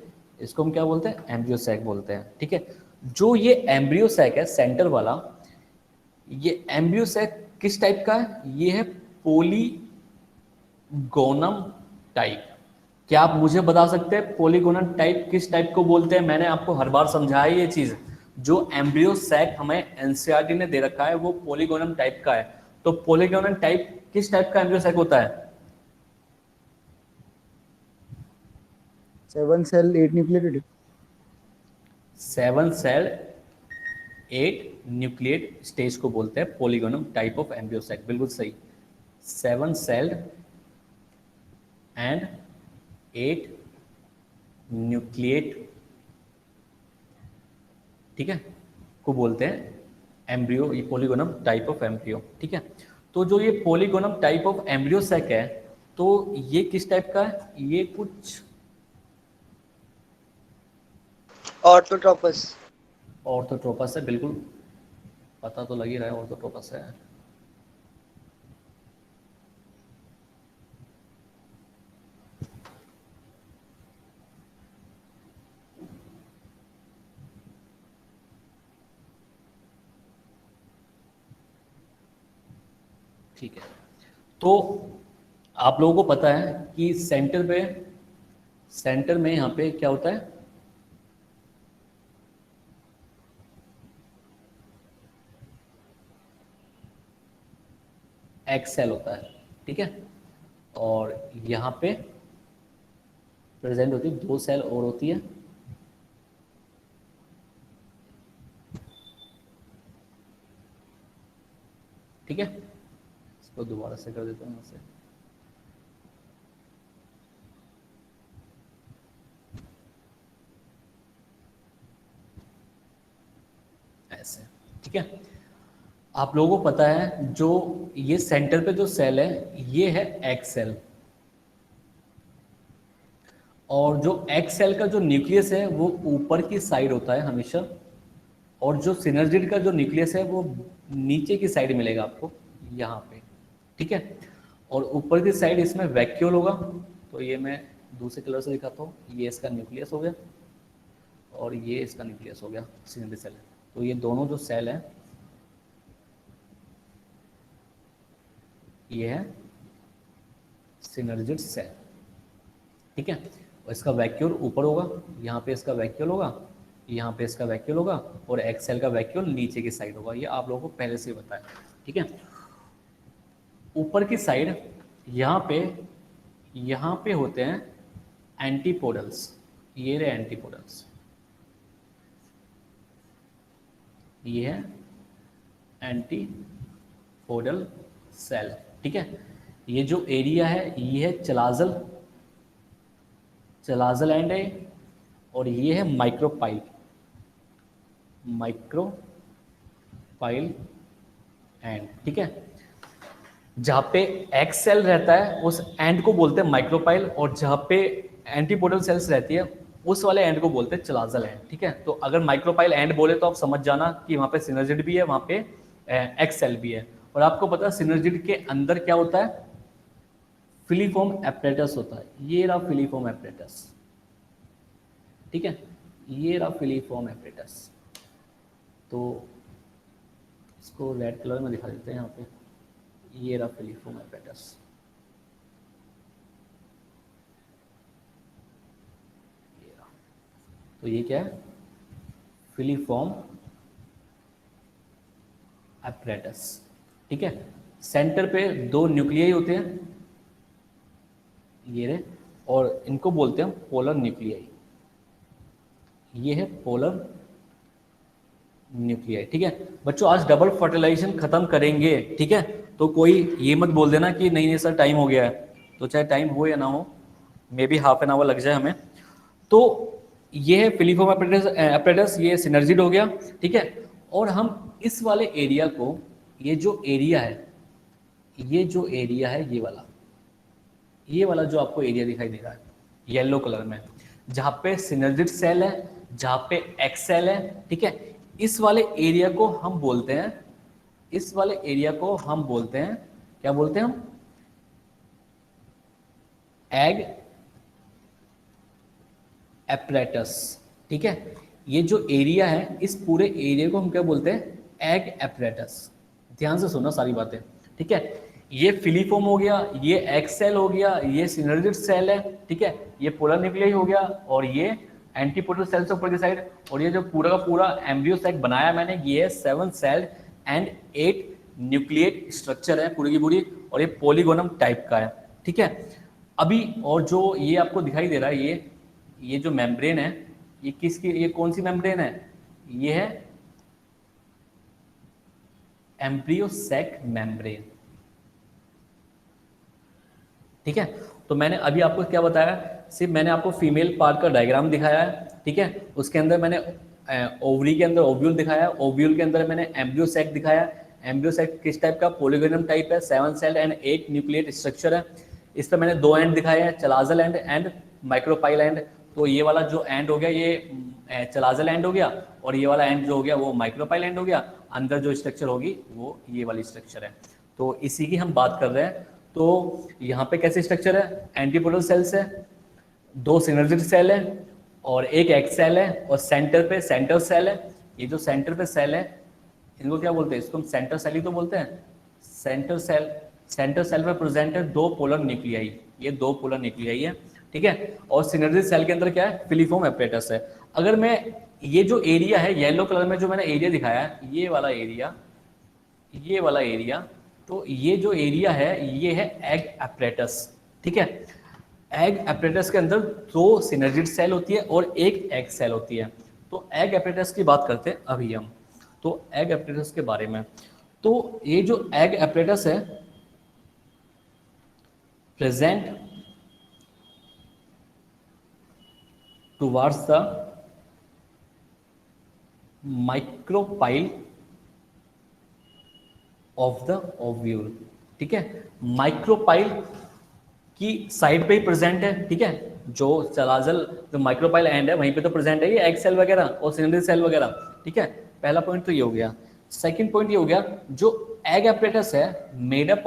इसको हम क्या बोलते हैं? एम्ब्रियो सैक बोलते हैं, ठीक है। जो ये एम्ब्रियो सैक है सेंटर वाला, ये एम्ब्रियो सैक किस टाइप का है? ये है पॉलीगोनम टाइप। क्या आप मुझे बता सकते हैं पॉलीगोनम टाइप किस टाइप को बोलते हैं? मैंने आपको हर बार समझाया ये चीज। जो एम्ब्रियो सैक हमें एनसीईआरटी ने दे रखा है वो पॉलीगोनम टाइप का है। तो पॉलीगोनम टाइप किस टाइप का एम्ब्रियो सैक होता है? 7 cell 8 nucleated। 7 cell 8 nucleate stage को बोलते हैं polygonum type of embryo sac. बिल्कुल सही। 7 सेल एंड 8 न्यूक्लिएट, ठीक है, को बोलते हैं एम्ब्रियो, ये पॉलीगोनम टाइप ऑफ एम्ब्रियो, ठीक है। तो जो ये polygonum type of embryo sac है, तो ये किस टाइप का है? ये कुछ ऑर्थोट्रोपस। ऑर्थोट्रोपस है, बिल्कुल पता तो लग ही रहा है ऑर्थोट्रोपस है। ठीक है। तो आप लोगों को पता है कि सेंटर में यहाँ पे क्या होता है? एक्स सेल होता है, ठीक है। और यहाँ पे प्रेजेंट होती है 2 सेल और होती है, ठीक है। इसको दोबारा से कर देता हूँ यहाँ से। ऐसे, ठीक है। आप लोगों को पता है जो ये सेंटर पे जो सेल है ये है एक्स सेल, और जो एक्स सेल का जो न्यूक्लियस है वो ऊपर की साइड होता है हमेशा, और जो सिनर्जिड का जो न्यूक्लियस है वो नीचे की साइड मिलेगा आपको यहाँ पे, ठीक है। और ऊपर की साइड इसमें वैक्यूल होगा। तो ये मैं दूसरे कलर से दिखाता हूँ। ये इसका न्यूक्लियस हो गया और ये इसका न्यूक्लियस हो गया, सिनर्जिड सेल। तो ये दोनों जो सेल हैं ये है सिनर्जिड सेल, ठीक है। और इसका वैक्यूल ऊपर होगा, यहाँ पे इसका वैक्यूल होगा, यहाँ पे इसका वैक्यूल होगा, और एक्स सेल का वैक्यूल नीचे की साइड होगा। ये आप लोगों को पहले से ही बताया, ठीक है। ऊपर की साइड यहाँ पे होते हैं एंटीपोडल्स। ये रहे एंटीपोडल्स, ये है एंटीपोडल सेल, ठीक है। ये जो एरिया है ये है चलाजल एंड है, और ये है माइक्रोपाइल एंड, ठीक है। जहाँ पे एक्स सेल रहता है उस एंड को बोलते हैं माइक्रोपाइल, और जहाँ पे एंटीपोडल सेल्स रहती है उस वाले एंड को बोलते हैं चलाजल एंड, ठीक है। तो अगर माइक्रोपाइल एंड बोले तो आप समझ जाना कि वहाँ पे सिनर्जिड भी है, वहाँ पे एक्स सेल भी है। और आपको पता है सिनर्जिड के अंदर क्या होता है? फिलीफॉर्म एपरेटस होता है। ये रहा फिलीफॉर्म एपरेटस, ठीक है। ये रहा फिलीफॉर्म एपरेटस। तो इसको रेड कलर में दिखा देते हैं यहाँ पे। ये रहा फिलीफॉर्म एपरेटस, तो ये क्या है? फिलीफॉर्म एपरेटस, ठीक है। सेंटर पे 2 न्यूक्लियाई होते हैं, ये रहे, और इनको बोलते हैं पोलर न्यूक्लियाई। ये है पोलर न्यूक्लियाई, ठीक है। बच्चों आज डबल फर्टिलाइजेशन खत्म करेंगे, ठीक है। तो कोई ये मत बोल देना कि नहीं नहीं सर टाइम हो गया है, तो चाहे टाइम हो या ना हो, may be half an hour लग जाए हमें। तो ये है फिलीफोम एपरेटस, ये सिनर्जिड हो गया, ठीक है। और हम इस वाले एरिया को, ये जो एरिया है, ये जो एरिया है ये वाला जो आपको एरिया दिखाई दे रहा है येलो कलर में, जहाँ पे सिनर्जिड सेल है, जहाँ पे एक्स सेल है, ठीक है, इस वाले एरिया को हम बोलते हैं, इस वाले एरिया को हम बोलते हैं, क्या बोलते हैं हम? एग एपरेटस, ठीक है। ये जो एरिया है, इस पूरे एरिया को हम क्या बोलते हैं? Egg apparatus. ध्यान से सुना सारी बातें, ठीक है। ये फिलीफोम हो गया, ये एक्स सेल हो गया, ये सिनर्जिड सेल है, ठीक है, ये पोलर न्यूक्लियाई हो गया, और ये एंटीपोटल सेल्स ऊपर की साइड, और ये जो पूरा का पूरा एम्ब्रियो सैक बनाया मैंने, ये 7 सेल एंड 8 न्यूक्लिएट स्ट्रक्चर है पूरी की पूरी, और ये पॉलीगोनम टाइप का है, ठीक है। अभी और जो ये आपको दिखाई दे रहा है, ये जो मेम्ब्रेन है, ये किसकी, ये कौन सी मेम्ब्रेन है? ये है एम्ब्रियो सैक मेम्ब्रेन, ठीक है। तो मैंने अभी आपको क्या बताया, सिर्फ मैंने आपको फीमेल पार्ट का डायग्राम दिखाया है, ठीक है। उसके अंदर मैंने ओवरी के अंदर ओव्यूल दिखाया, ओव्यूल के अंदर मैंने एम्ब्रियो सैक दिखाया। एम्ब्रियो सैक किस टाइप का? पॉलीगोनम टाइप है, 7 सेल एंड 8 न्यूक्लिएट स्ट्रक्चर है। इस पर मैंने 2 एंड दिखाए हैं, चलाजल एंड माइक्रोपाइल एंड। तो ये वाला जो एंड हो गया, ये चलाजल एंड हो गया, और ये वाला एंड जो हो गया वो माइक्रोपाइल एंड हो गया। अंदर जो स्ट्रक्चर होगी वो ये वाली स्ट्रक्चर है, तो इसी की हम बात कर रहे हैं। तो यहाँ पे कैसे स्ट्रक्चर है? एंटीपोडल सेल्स है, 2 सिनर्जिड सेल है, और 1 एक्स सेल है, और सेंटर पे सेंटर सेल है। ये जो सेंटर पे सेल है, इनको क्या बोलते हैं? इसको हम सेंटर सेल ही तो बोलते हैं। सेंटर सेल पे प्रेजेंट है 2 पोलर न्यूक्लियाई, ये 2 पोलर न्यूक्लियाई है, ठीक है। और सिनर्जिड सेल के अंदर क्या है? फिलीफोम एपरेटस है। अगर मैं ये जो एरिया है येलो कलर में जो मैंने एरिया दिखाया है, ये वाला एरिया, तो ये जो एरिया है ये है एग एपरेटस, ठीक है। एग एपरेटस के अंदर 2 सिनर्जिड सेल होती है और 1 एग सेल होती है। तो एग एपरेटस की बात करते हैं अभी हम, तो एग एपरेटस के बारे में। तो ये जो एग एपरेटस है, present towards the micropyle of the ovule, ठीक है। माइक्रोपाइल की साइड पे ही प्रेजेंट है, ठीक है। जो चलाजल जो माइक्रोपाइल एंड है वहीं पे तो प्रेजेंट है ये एग सेल वगैरह और सिनर्जिड सेल वगैरह, ठीक है। पहला पॉइंट तो ये हो गया। सेकंड पॉइंट ये हो गया, जो एग एपरेटस है made up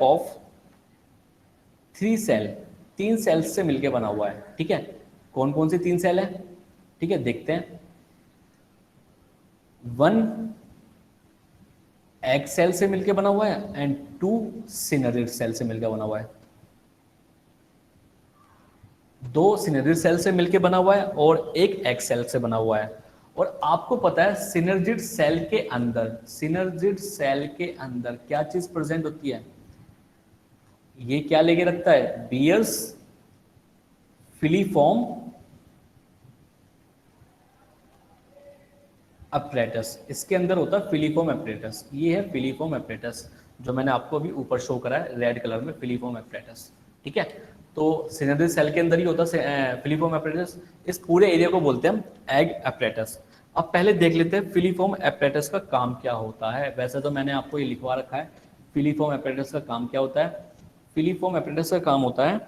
of 3 cell, 3 cells से मिलके बना हुआ है, ठीक है। कौन कौन सी 3 सेल है? ठीक है, देखते हैं। 1 एग सेल से मिलके बना हुआ है एंड 2 सिनर्जिड सेल से मिलकर बना हुआ है। 2 सिनर्जिड सेल से मिलके बना हुआ है और 1 एग सेल से बना हुआ है। और आपको पता है सिनर्जिड सेल के अंदर क्या चीज प्रेजेंट होती है? ये क्या लेके रखता है? बियर्स फिलीफॉर्म एपरेटस, इसके अंदर होता है फिलीफॉर्म एपरेटस। ये है फिलीफॉर्म एपरेटस जो मैंने आपको अभी ऊपर शो करा है रेड कलर में, फिलीफॉर्म एपरेटस, ठीक है। तो सिनर्जिड सेल के अंदर ही होता है फिलीफॉर्म एपरेटस। इस पूरे एरिया को बोलते हैं हम एग एपरेटस। अब पहले देख लेते हैं फिलीफॉर्म एपरेटस का काम क्या होता है। वैसे तो मैंने आपको ये लिखवा रखा है फिलीफॉर्म एपरेटस का काम क्या होता है। फिलीफॉर्म एपरेटस का काम होता है,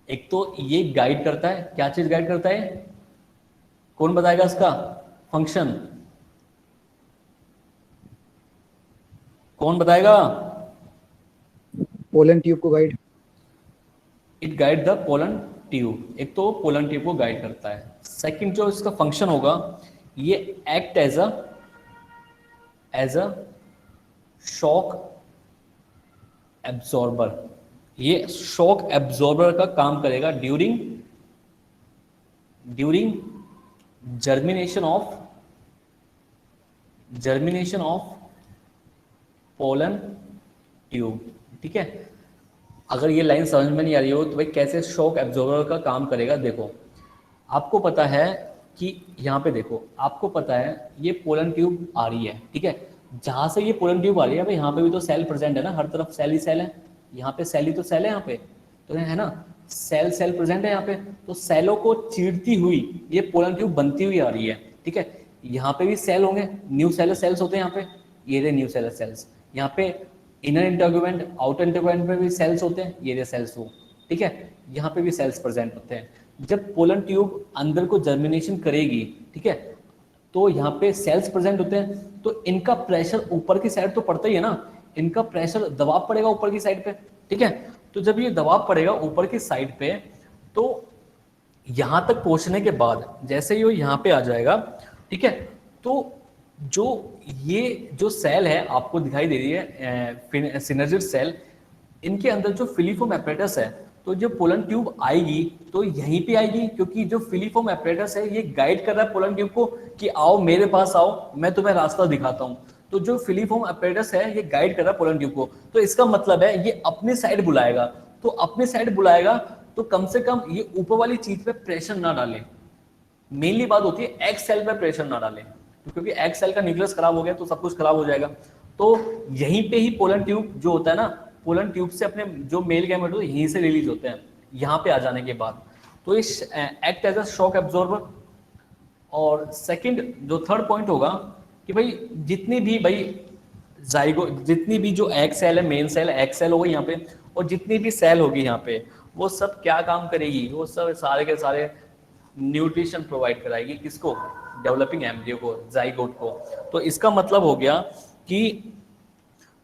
एक तो ये गाइड करता है, क्या चीज गाइड करता है? कौन बताएगा इसका फंक्शन? कौन बताएगा? पोलन ट्यूब को guide, it guide the pollen tube. एक तो पोलन ट्यूब को गाइड करता है। सेकंड जो इसका फंक्शन होगा, ये act as a shock absorber. ये शॉक एब्जॉर्बर का काम करेगा during germination of germination of pollen tube, ठीक है। अगर ये लाइन समझ में नहीं आ रही हो तो भाई कैसे शॉक एब्जॉर्बर का काम करेगा, देखो आपको पता है कि यहाँ पे देखो, आपको पता है ये पोलन ट्यूब आ रही है, ठीक है। जहां से ये पोलन ट्यूब आ रही है भाई यहाँ पे भी तो सेल प्रेजेंट है ना, हर तरफ सेल ही सेल है, यहाँ पे सेल ही तो सेल है, यहाँ पे तो है ना, सेल सेल प्रेजेंट है यहाँ पे। तो सेलों को चीरती हुई ये पोलन ट्यूब बनती हुई आ रही है, ठीक है। यहाँ पे भी सेल होंगे, न्यू सेलर सेल्स होते हैं यहाँ पे, ये रहे न्यू सेलर सेल्स। यहाँ पे इनर इंटरग्यूमेंट आउटर इंटरग्यूमेंट में भी सेल्स होते हैं, ये रहे सेल्स हो, ठीक है। यहाँ पे भी सेल्स प्रेजेंट होते हैं। जब पोलन ट्यूब अंदर को जर्मिनेशन करेगी, ठीक है, तो यहाँ पे सेल्स प्रेजेंट होते हैं, तो इनका प्रेशर ऊपर की साइड तो पड़ता ही है ना, इनका प्रेशर दबाव पड़ेगा ऊपर की साइड पे, ठीक है। तो जब ये दबाव पड़ेगा ऊपर की साइड पे, तो यहां तक पहुंचने के बाद जैसे ये यहाँ पे आ जाएगा, ठीक है, तो ये जो सेल है आपको दिखाई दे रही है सिनर्जिड सेल, इनके अंदर जो फिलीफोम एपरेटस है, तो जो पोलन ट्यूब आएगी तो यहीं पे आएगी, क्योंकि जो फिलीफोम एपरेटस है ये गाइड कर रहा है पोलन ट्यूब को कि आओ मेरे पास आओ, मैं तुम्हें रास्ता दिखाता हूँ। तो जो फिलीफोम एपरेटस है ये गाइड कर रहा है पोलन ट्यूब को, तो इसका मतलब है ये अपनी साइड बुलाएगा, तो अपनी साइड बुलाएगा तो कम से कम ये ऊपर वाली चीज पे प्रेशर ना डाले। मेनली बात होती है एग सेल पे प्रेशर ना डाले, क्योंकि एग सेल का न्यूक्लियस खराब हो गया तो सब कुछ खराब हो जाएगा। तो यहीं पे ही पोलन ट्यूब जो होता है ना, पोलन ट्यूब से अपने जो मेल गैमेट होते हैं यहीं से रिलीज होते हैं, यहाँ पे आ जाने के बाद तो इस act as a shock absorber. और सेकंड जो थर्ड पॉइंट होगा कि भाई जितनी भी जितनी भी जो एग सेल है, मेन सेल एग सेल होगी यहाँ पे, और जितनी भी सेल होगी यहाँ पे, वो सब क्या काम करेगी, वो सब सारे के सारे न्यूट्रिशन प्रोवाइड कराएगी, किसको, डेवलपिंग एम्ब्रियो को, जाइगोट को। तो इसका मतलब हो गया कि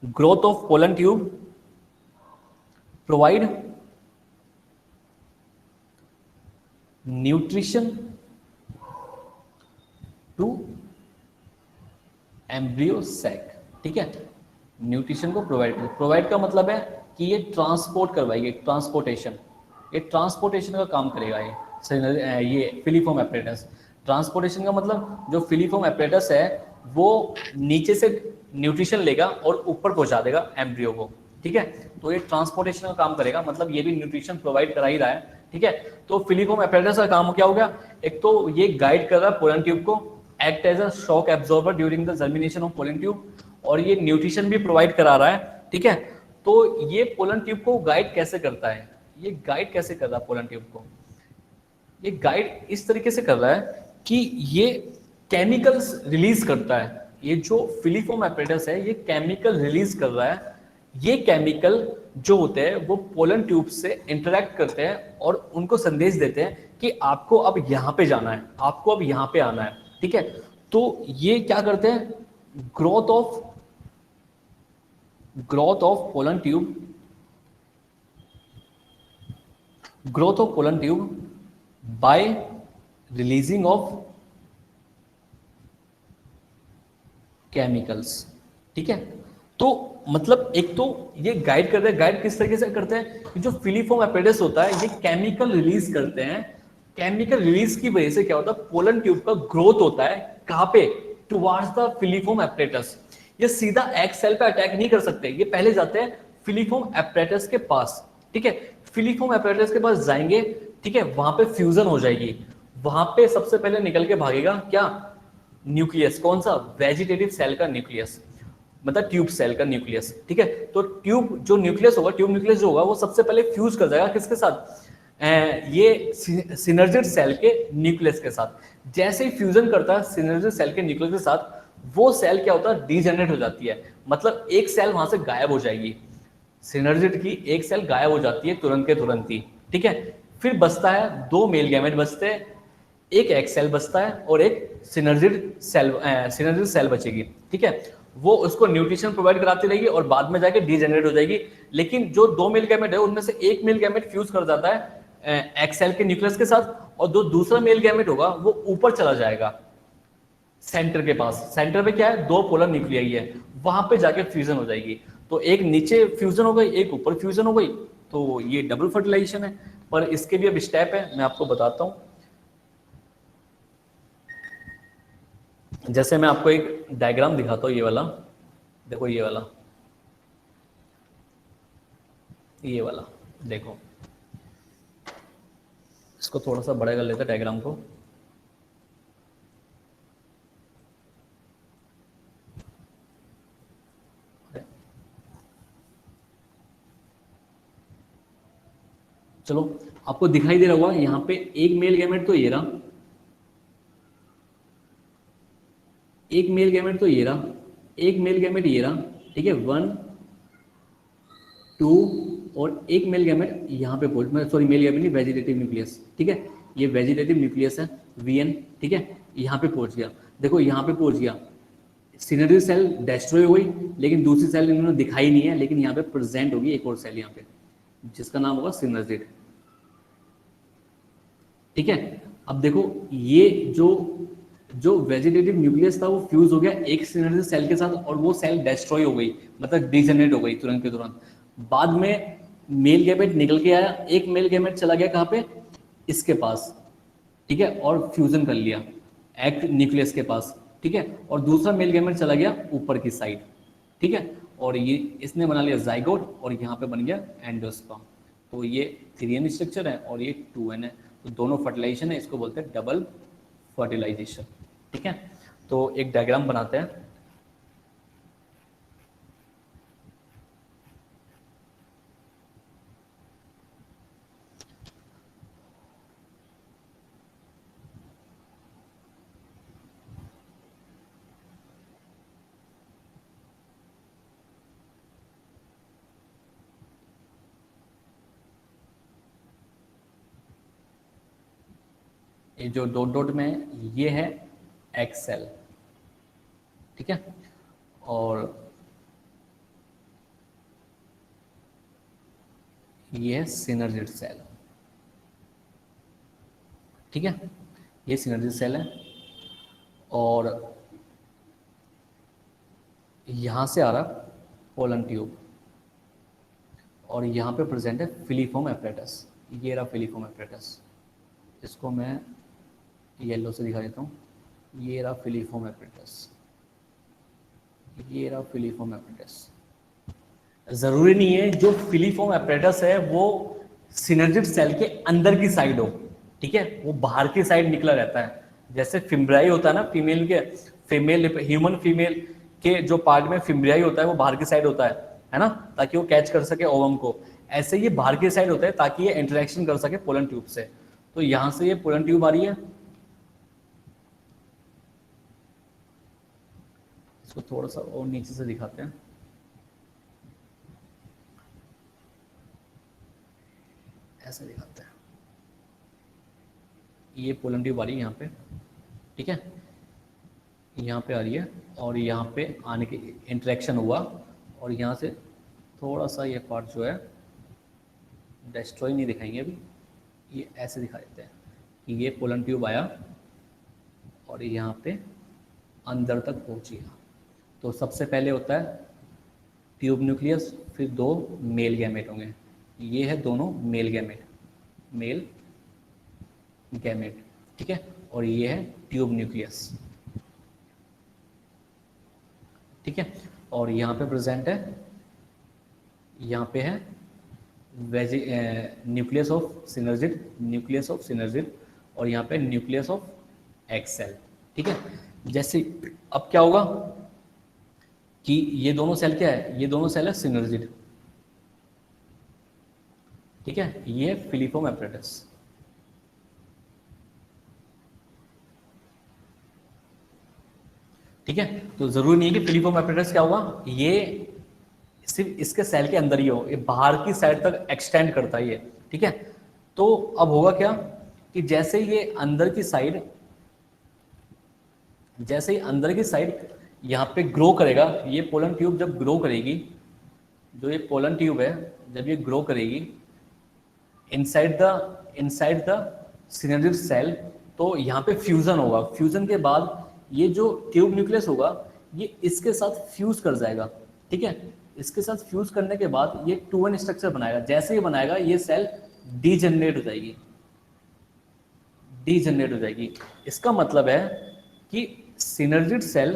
growth of pollen tube provide nutrition to embryo sac, ठीक है। न्यूट्रिशन को प्रोवाइड का मतलब है कि ये ट्रांसपोर्ट करवाएगी, ट्रांसपोर्टेशन, ये ट्रांसपोर्टेशन का काम करेगा ये फिलीफोम एपरेटस। ट्रांसपोर्टेशन का मतलब जो फिलीफोम एपरेटस है वो नीचे से न्यूट्रिशन लेगा और ऊपर पहुंचा देगा एम्ब्रियो को, ठीक है। तो ये ट्रांसपोर्टेशन का काम करेगा, मतलब ये भी न्यूट्रिशन प्रोवाइड करा ही रहा है, ठीक है। तो फिलीफोम एपरेटस का काम क्या हो गया, एक तो ये गाइड कर रहा है पोलन ट्यूब को, act as a shock absorber during the germination of pollen tube, और ये न्यूट्रिशन भी प्रोवाइड करा रहा है, ठीक है। तो ये पोलन ट्यूब को गाइड कैसे करता है, ये गाइड कैसे कर रहा है पोलन ट्यूब को, ये गाइड इस तरीके से कर रहा है कि ये केमिकल्स रिलीज करता है। ये जो फिलीफोम एपरेटस है ये केमिकल रिलीज कर रहा है, ये केमिकल जो होते हैं वो पोलन ट्यूब से इंटरेक्ट करते हैं और उनको संदेश देते हैं कि आपको अब यहाँ पे जाना है, आपको अब यहाँ पे आना है, ठीक है। तो ये क्या करते हैं, growth of pollen tube bye releasing of chemicals, ठीक है। तो मतलब एक तो ये गाइड करते हैं, गाइड किस तरीके से करते हैं कि जो फिलीफोम एपरेटस होता है ये केमिकल रिलीज करते हैं, केमिकल रिलीज की वजह से क्या होता है, पोलन ट्यूब का ग्रोथ होता है, कहाँ पे, टुवार्ड्स द फिलीफोम एपरेटस। ये सीधा एग सेल पे अटैक नहीं कर सकते, ये पहले जाते हैं फिलीफोम एपरेटस के पास, ठीक है। फिलीफोम एपरेटस के पास जाएंगे, ठीक है, वहां पे फ्यूजन हो जाएगी, वहां पे सबसे पहले निकल के भागेगा क्या, न्यूक्लियस, कौन सा, वेजिटेटिव सेल का न्यूक्लियस, मतलब ट्यूब सेल का न्यूक्लियस, ठीक है। तो ट्यूब जो न्यूक्लियस होगा, ट्यूब न्यूक्लियस जो होगा वो सबसे पहले फ्यूज कर जाएगा किसके साथ, ये सिनर्जिड सेल के न्यूक्लियस के साथ। जैसे ही फ्यूजन करता है सिनर्जिड सेल के न्यूक्लियस के साथ, वो सेल क्या होता है, डीजेनरेट हो जाती है, मतलब एक सेल वहां से गायब हो जाएगी, सिनर्जिड की एक सेल गायब हो जाती है तुरंत के तुरंत ही, ठीक है। फिर बचता है दो मेल गैमेट बचते हैं, एक एग सेल बचता है और एक सिनर्जिड सेल बचेगी, ठीक है। वो उसको न्यूट्रिशन प्रोवाइड कराती रहेगी और बाद में जाके डीजेनरेट हो जाएगी। लेकिन जो दो मेल गैमेट है उनमें से एक मेल गैमेट फ्यूज कर जाता है एग सेल के न्यूक्लियस के साथ, और जो दूसरा मेल गैमेट होगा वो ऊपर चला जाएगा सेंटर के पास। सेंटर पे क्या है, दो पोलर न्यूक्लियाई है, वहां पे जाके फ्यूजन हो जाएगी। तो एक नीचे फ्यूजन हो गई, एक ऊपर फ्यूजन हो गई, तो ये डबल फर्टिलाइजेशन है। पर इसके भी अब स्टेप है, मैं आपको बताता हूं। जैसे मैं आपको एक डायग्राम दिखाता हूँ, ये वाला देखो, ये वाला देखो, इसको थोड़ा सा बड़ा कर लेते हैं डायग्राम को। चलो, आपको दिखाई दे रहा होगा यहाँ पे एक मेल गैमेट तो ये रहा, एक मेल गैमेट तो ये रहा, एक मेल गैमेट ये रहा, ठीक है, 1 2, और एक मेल गैमेट यहाँ पे पहुंच, सॉरी मेल गैमेट नहीं, वेजिटेटिव न्यूक्लियस, ठीक है, ये वेजिटेटिव न्यूक्लियस है VN, ठीक है, यहाँ पे पहुंच गया, देखो यहाँ पे पहुंच गया, सिनर्जी सेल डिस्ट्रॉय हुई, लेकिन दूसरी सेल इन्होंने दिखाई नहीं है, लेकिन यहाँ पे प्रेजेंट होगी एक और सेल यहाँ पे, जिसका नाम होगा सिनर्जिड, ठीक है। अब देखो ये जो वेजिटेटिव न्यूक्लियस था वो फ्यूज हो गया एक सिनर्जी सेल के साथ, और वो सेल डिस्ट्रॉय हो गई, मतलब डिजेनरेट हो गई तुरंत के तुरंत। बाद में मेल गैमेट निकल के आया, एक मेल गैमेट चला गया कहाँ पे, इसके पास, ठीक है, और फ्यूजन कर लिया एक्ट न्यूक्लियस के पास, ठीक है, और दूसरा मेल गैमेट चला गया ऊपर की साइड, ठीक है, और ये इसने बना लिया जाइगोट, और यहाँ पे बन गया एंडोस्पर्म। तो ये 3N स्ट्रक्चर है और ये 2N है, तो दोनों फर्टिलाइजेशन है, इसको बोलते हैं डबल फर्टिलाइजेशन, ठीक है। तो एक डायग्राम बनाते हैं। ये जो डॉट डॉट में है, ये है एक्स सेल, ठीक है, और ये है सिनर्जिड सेल, ठीक है, ये सिनर्जिड सेल है, और यहां से आ रहा पोलन ट्यूब, और यहाँ पे प्रेजेंट है फिलीफॉर्म एपरेटस, ये रहा फिलीफॉर्म एपरेटस, इसको मैं येलो से दिखा देता हूँ, ये रहा फिलीफॉर्म एपरेटस, ये रहा फिलीफॉर्म एपरेटस। जरूरी नहीं है जो फिलीफॉर्म एपरेटस है वो सिनर्जिड सेल के अंदर की साइड हो, ठीक है, वो बाहर की साइड निकला रहता है। जैसे फिम्ब्रियाई होता है ना, फीमेल ह्यूमन फीमेल के जो पार्ट में फिम्ब्रियाई होता है वो बाहर की साइड होता है ना, ताकि वो कैच कर सके ओवम को। ऐसे ये बाहर की साइड होता है ताकि ये इंटरेक्शन कर सके पोलन ट्यूब से। तो यहां से ये पोलन ट्यूब आ रही है, इसको थोड़ा सा और नीचे से दिखाते हैं। ऐसे दिखाते हैं, ये पोलन ट्यूब आ रही है यहाँ पे, ठीक है, यहाँ पे आ रही है, और यहाँ पे आने के इंटरेक्शन हुआ, और यहाँ से थोड़ा सा ये पार्ट जो है डिस्ट्रॉय नहीं दिखाएंगे अभी, ये ऐसे दिखा देते हैं कि ये पोलन ट्यूब आया और यहाँ पे अंदर तक पहुँची। तो सबसे पहले होता है ट्यूब न्यूक्लियस, फिर 2 मेल गैमेट होंगे, ये है दोनों मेल गैमेट, ठीक है, और ये है ट्यूब न्यूक्लियस, ठीक है, और यहाँ पे प्रेजेंट है, यहाँ पे है न्यूक्लियस ऑफ सिनर्जिड, और यहाँ पे न्यूक्लियस ऑफ एक्स सेल, ठीक है। जैसे अब क्या होगा कि ये दोनों सेल क्या है, ये दोनों सेल है सिनर्जिड, ठीक है, ये फिलीफॉर्म एपरेटस, ठीक है। तो जरूरी नहीं है कि फिलीफॉर्म एपरेटस क्या होगा, ये सिर्फ इसके सेल के अंदर ही हो, ये बाहर की साइड तक एक्सटेंड करता है ये, ठीक है। तो अब होगा क्या कि जैसे ये अंदर की साइड यहाँ पे ग्रो करेगा, ये पोलन ट्यूब जब ग्रो करेगी, जो ये पोलन ट्यूब है जब ये ग्रो करेगी इनसाइड द सिनर्जिड सेल, तो यहाँ पे फ्यूजन होगा। फ्यूजन के बाद ये जो ट्यूब न्यूक्लियस होगा ये इसके साथ फ्यूज कर जाएगा, ठीक है। इसके साथ फ्यूज करने के बाद ये 2N स्ट्रक्चर बनाएगा। जैसे ही बनाएगा ये सेल डीजेनरेट हो जाएगी। इसका मतलब है कि synergid cell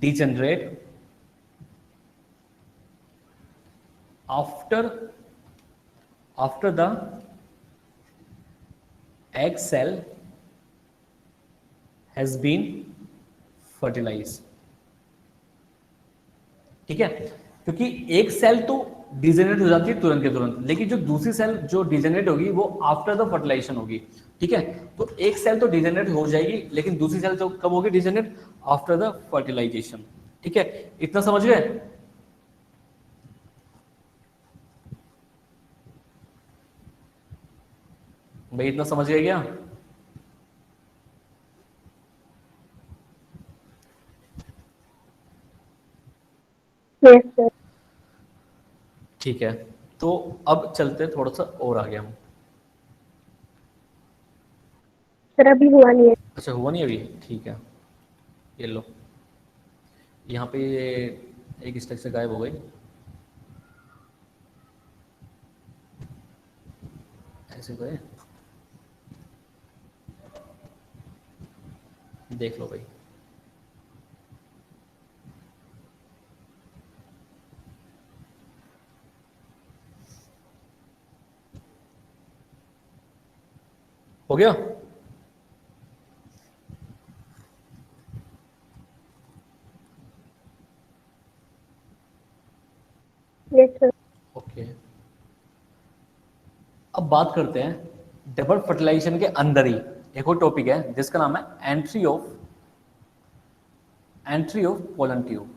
degenerate after the egg cell has been fertilized। ठीक है, क्योंकि एक सेल तो डिजेनरेट हो जाती है तुरंत के तुरंत, लेकिन जो दूसरी सेल जो डिजेनरेट होगी वो आफ्टर द फर्टिलाइजेशन होगी। ठीक है, तो एक सेल तो डिजेनरेट हो जाएगी, लेकिन दूसरी सेल तो कब होगी डिजेनरेट? After the fertilisation. ठीक है, इतना समझ गए? भाई इतना समझ गए क्या? Yes sir. ठीक है, तो अब चलते थोड़ा सा और आगे हम। सर अभी हुआ नहीं है। अच्छा हुआ नहीं अभी? ठीक है, ये लो, यहाँ पे ये एक स्ट्रक्चर गायब हो गई। ऐसे गए, देख लो भाई। हो गया? Yes sir. ओके, अब बात करते हैं डबल फर्टिलाइजेशन के अंदर ही एक और टॉपिक है जिसका नाम है entry of pollen tube.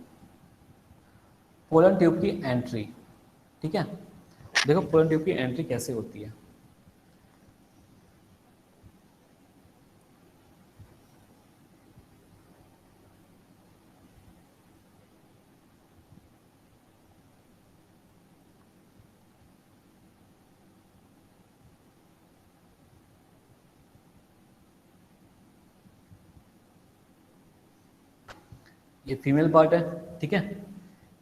Pollen tube की एंट्री। ठीक है, देखो पोलन ट्यूब की एंट्री कैसे होती है। ये फीमेल पार्ट है। ठीक है,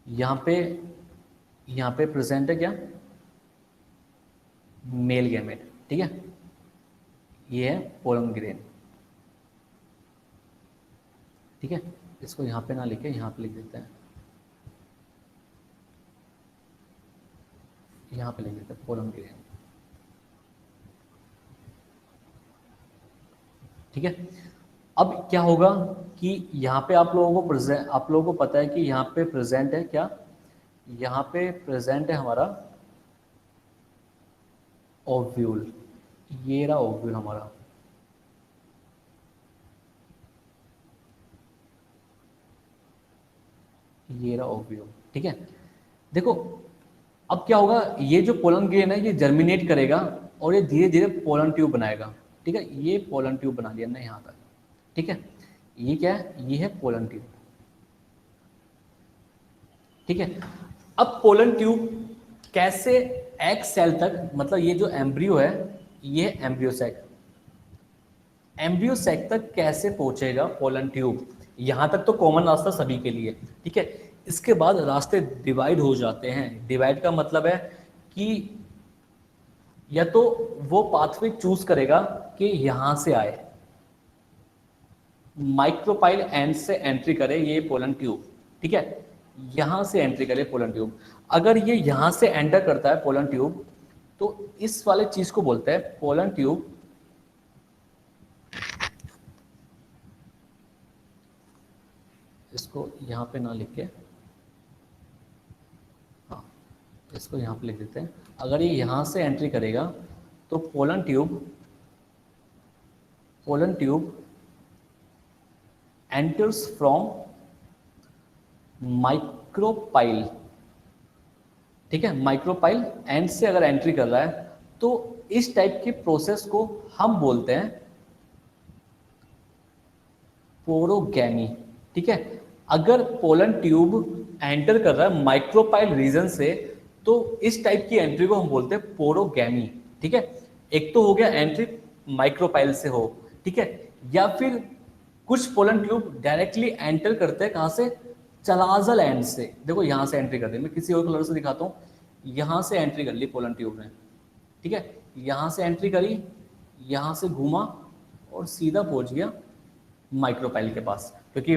यहाँ पे प्रेजेंट है क्या? Male gamete. ठीक है, ये है पोलन ग्रेन। ठीक है, इसको यहाँ पे ना लिखे, यहाँ पे लिख देते हैं, यहाँ पे लिख देते हैं पोलन ग्रेन। ठीक है, अब क्या होगा कि यहाँ पे आप लोगों को पता है कि यहाँ पे प्रेजेंट है क्या? यहाँ पे प्रेजेंट है हमारा ओव्यूल। ये रहा ओव्यूल हमारा। ये रहा ओव्यूल। ठीक है, देखो अब क्या होगा, ये जो पोलन ग्रेन है ये जर्मिनेट करेगा और ये धीरे धीरे पोलन ट्यूब बनाएगा। ठीक है, ये पोलन ट्यूब बना दिया ना यहाँ तक। ठीक है, ये क्या है? ये है पोलन ट्यूब। ठीक है, अब पोलन ट्यूब कैसे एग सेल तक, मतलब ये जो एम्ब्रियो है, ये एम्ब्रियो सैक तक कैसे पहुंचेगा पोलन ट्यूब? यहां तक तो कॉमन रास्ता सभी के लिए। ठीक है, इसके बाद रास्ते डिवाइड हो जाते हैं। डिवाइड का मतलब है कि या तो वो पाथवे चूज करेगा कि यहां से आए, माइक्रोपाइल एंड से एंट्री करे ये पोलन ट्यूब। ठीक है, यहां से एंट्री करे पोलन ट्यूब। अगर ये यहां से एंटर करता है पोलन ट्यूब, तो इस वाले चीज को बोलते हैं पोलन ट्यूब इसको यहां पे ना लिख के, हाँ इसको यहां पे लिख देते हैं। अगर ये यहां से एंट्री करेगा तो pollen tube enters from micropyle. ठीक है, माइक्रोपाइल एंड से अगर एंट्री कर रहा है तो इस टाइप के प्रोसेस को हम बोलते हैं पोरोगैमी। ठीक है, अगर पोलन ट्यूब एंटर कर रहा है माइक्रोपाइल रीजन से तो इस टाइप की एंट्री को हम बोलते हैं पोरोगैमी। ठीक है, एक तो हो गया एंट्री माइक्रोपाइल से हो। ठीक है, या फिर कुछ पोलन ट्यूब डायरेक्टली एंटर करते हैं कहां से? चलाजल एंड से। देखो यहां से एंट्री कर दी, मैं किसी और कलर से दिखाता हूं। यहां से एंट्री कर ली पोलन ट्यूब ने। ठीक है, यहां से एंट्री करी, यहाँ से घूमा और सीधा पहुंच गया माइक्रोपाइल के पास, क्योंकि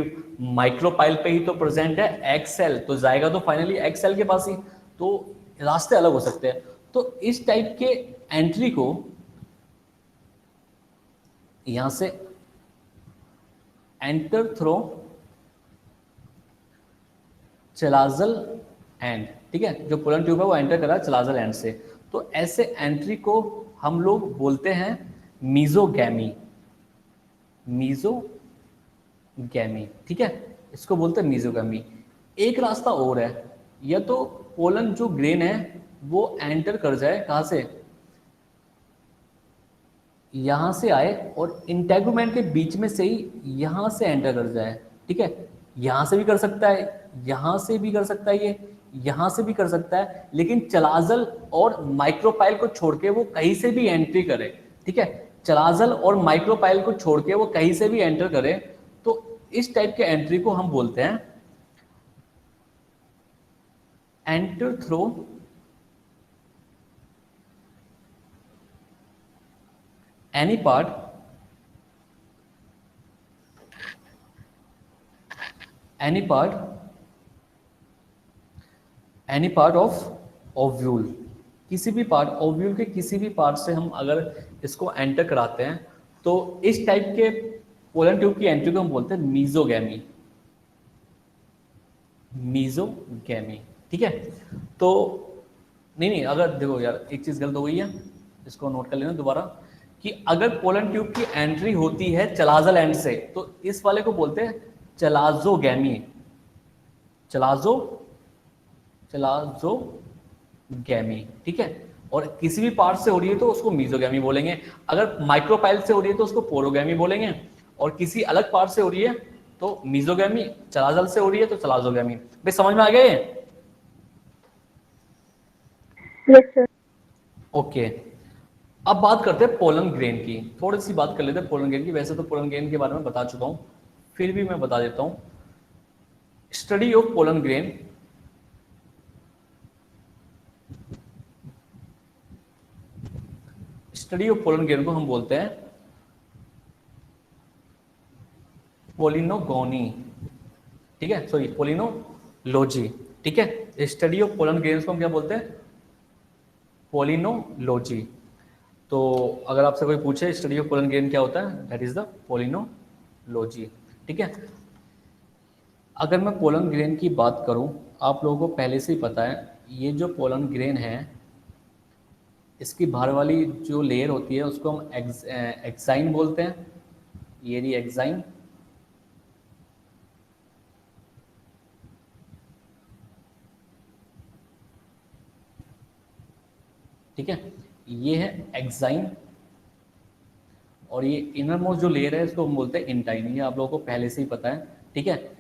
माइक्रोपाइल पे ही तो प्रेजेंट है एक्स सेल, तो जाएगा तो फाइनली एक्स सेल के पास ही, तो रास्ते अलग हो सकते हैं। तो इस टाइप के एंट्री को यहां से एंटर थ्रो चलाजल एंड, ठीक है, जो पोलन ट्यूब है वो एंटर कर रहा है चलाजल एंड से, तो ऐसे एंट्री को हम लोग बोलते हैं मीजोगैमी, मीजोगैमी, ठीक है, इसको बोलते हैं मीजोगैमी। एक रास्ता और है, या तो पोलन जो ग्रेन है वो एंटर कर जाए कहां से, यहां से आए और इंटेगुमेंट के बीच में से ही यहां से एंटर कर जाए, ठीक है, यहां से भी कर सकता है, यहां से भी कर सकता है, ये यहां से भी कर सकता है, लेकिन चलाजल और माइक्रोपाइल को छोड़ के वो कहीं से भी एंट्री करे, ठीक है, चलाजल और माइक्रोपाइल को छोड़ के वो कहीं से भी एंटर करे, तो इस टाइप के एंट्री को हम बोलते हैं enter through any part of ovule, किसी भी पार्ट, ओव्यूल के किसी भी पार्ट से हम अगर इसको एंटर कराते हैं तो इस टाइप के पोलन ट्यूब की एंट्री को हम बोलते हैं मीजोगैमी, ठीक है। तो नहीं, अगर देखो यार एक चीज गलत हो गई है, इसको नोट कर लेना दोबारा, कि अगर पोलन ट्यूब की एंट्री होती है चलाजल एंड से तो इस वाले को बोलते हैं चलाजोगैमी, चलाजोगैमी, ठीक है, और किसी भी पार्ट से हो रही है तो उसको मीजोगैमी बोलेंगे, अगर माइक्रोपाइल से हो रही है तो उसको पोरोगैमी बोलेंगे, और किसी अलग पार्ट से हो रही है तो मीजोगैमी, चलाजल से हो रही है तो चलाजोगैमी। भाई समझ में आ गए? Yes sir. ओके, अब बात करते हैं पोलन ग्रेन की, थोड़ी सी बात कर लेते हैं पोलन ग्रेन की। वैसे तो पोलन ग्रेन के बारे में बता चुका हूं, फिर भी मैं बता देता हूं। Study of pollen grain, study of pollen grain को हम बोलते हैं पोलिनोगोनी, ठीक है, सॉरी पोलिनोलॉजी, ठीक है, स्टडी ऑफ पोलन ग्रेन्स को हम क्या बोलते हैं, पोलिनोलॉजी। तो अगर आपसे कोई पूछे स्टडी ऑफ पोलन ग्रेन क्या होता है, दैट इज द पोलिनोलॉजी, ठीक है। अगर मैं पोलन ग्रेन की बात करूं, आप लोगों को पहले से ही पता है, ये जो पोलन ग्रेन है इसकी बाहर वाली जो लेयर होती है उसको हम एक्साइन बोलते हैं, ये रही एक्साइन, ठीक है, ये है एक्साइन, और ये इनर मोस्ट जो लेयर है इसको हम बोलते हैं इंटाइन, ये आप लोगों को पहले से ही पता है, ठीक है।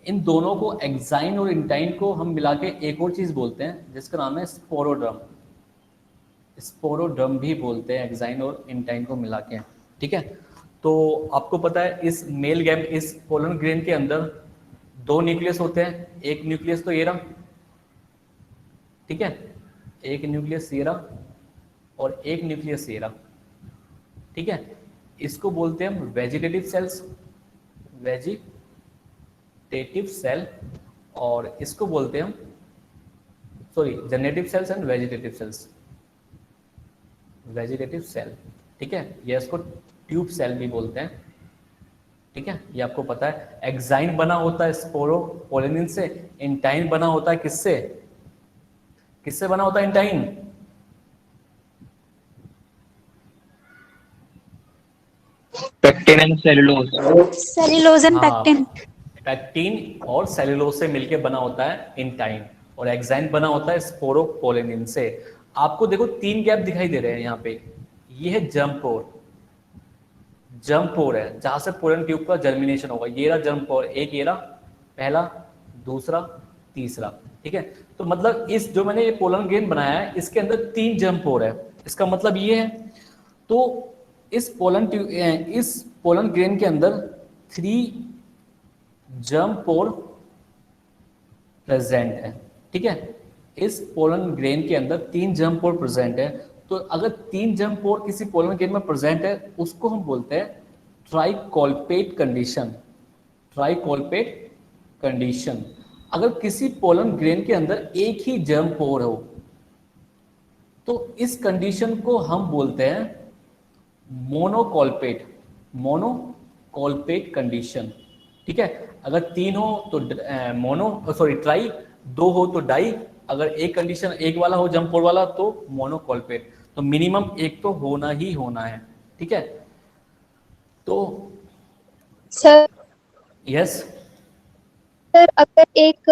इन दोनों को, एक्साइन और इंटाइन को हम मिला के एक और चीज बोलते हैं जिसका नाम है स्पोरोड्रम, स्पोरोड्रम भी बोलते हैं एक्साइन और इंटाइन को मिला के, ठीक है। तो आपको पता है इस इस पोलन ग्रेन के अंदर दो न्यूक्लियस होते हैं, एक न्यूक्लियस तो ये रहा, ठीक है, एक न्यूक्लियस ये रहा और एक न्यूक्लियस ये रहा, ठीक है, इसको बोलते हैं हम वेजिटेटिव सेल्स, वेजिटेटिव सेल, और इसको बोलते हैं हम, sorry, generative cells and vegetative cells, vegetative cell, ठीक है, या इसको ट्यूब सेल भी बोलते हैं, ठीक है, ये आपको पता है। एक्साइन बना होता है स्पोरोपोलिनिन से, इंटाइन बना होता है किससे, किससे बना होता है intine, pectin and cellulose, cellulose and हाँ, पेक्टिन। पैक्टिन और सेलुलोज से मिलके बना होता है इंटाइन, और एक्साइन बना होता है स्पोरोपोलिनिन से। आपको देखो 3 गैप दिखाई दे रहे हैं यहाँ पे, ये है जर्म पोर है जहां से पोलन ट्यूब का जर्मिनेशन होगा, ये रहा जर्म पोर, एक ये रहा पहला, दूसरा, तीसरा, ठीक है। तो मतलब इस जो मैंने ये पोलन ग्रेन बनाया है इसके अंदर 3 जर्म पोर है, इसका मतलब ये है, तो इस पोलन ग्रेन के अंदर 3 जर्म पोर प्रेजेंट है, ठीक है, इस पोलन ग्रेन के अंदर 3 जर्म पोर प्रेजेंट है। तो अगर 3 जर्म पोर किसी पोलन ग्रेन में प्रेजेंट है उसको हम बोलते हैं ट्राइकोल्पेट कंडीशन। ट्राइकोल्पेट कंडीशन। अगर किसी पोलन ग्रेन के अंदर एक ही जर्म पोर हो तो इस कंडीशन को हम बोलते हैं मोनोकोल्पेट। मोनोकोल्पेट कंडीशन। ठीक है, अगर 3 हो तो ट्राई, 2 हो तो डाई, अगर एक कंडीशन एक वाला हो जंप पोर वाला तो मोनोकोल्पेट। तो मिनिमम एक तो होना ही होना है। ठीक है, तो सर यस, सर अगर एक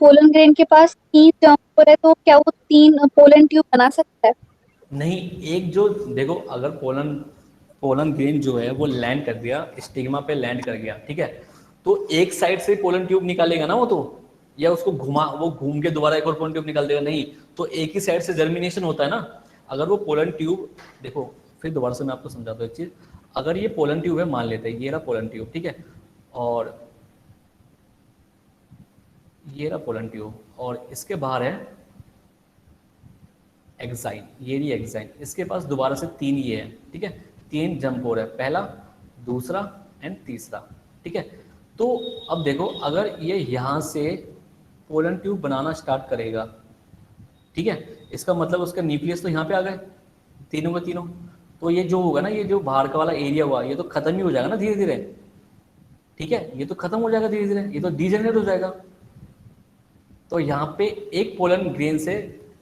पोलन ग्रेन के पास 3 जम्पर है तो क्या वो 3 पोलन ट्यूब बना सकता है? नहीं, एक जो देखो, अगर पोलन ग्रेन जो है वो लैंड कर दिया, स्टिग्मा पे लैंड कर गया, ठीक है, तो एक साइड से पोलन ट्यूब निकालेगा ना वो तो, या उसको घूम के दोबारा एक और पोलन ट्यूब निकाल देगा? नहीं, तो एक ही साइड से जर्मिनेशन होता है ना। अगर वो पोलन ट्यूब, देखो फिर दोबारा से मैं आपको समझाता हूँ एक चीज। अगर ये पोलन ट्यूब है, मान लेते हैं ये रहा पोलन ट्यूब, ठीक है, और ये रहा पोलन ट्यूब, और इसके बाहर है एक्साइन, ये रही एक्साइन, इसके पास दोबारा से 3 ये है, ठीक है, 3 जंप पोर है, पहला, दूसरा एंड तीसरा। ठीक है, तो अब देखो अगर ये यहाँ से पोलन ट्यूब बनाना स्टार्ट करेगा, ठीक है, इसका मतलब उसका न्यूक्लियस तो यहाँ पे आ गए तीनों के तीनों, तो ये जो होगा ना, ये जो बाहर का वाला एरिया हुआ ये तो खत्म ही हो जाएगा ना धीरे धीरे। ठीक है, ये तो खत्म हो जाएगा धीरे धीरे, ये तो डीजेनरेट हो जाएगा। तो यहाँ पे एक पोलन ग्रेन से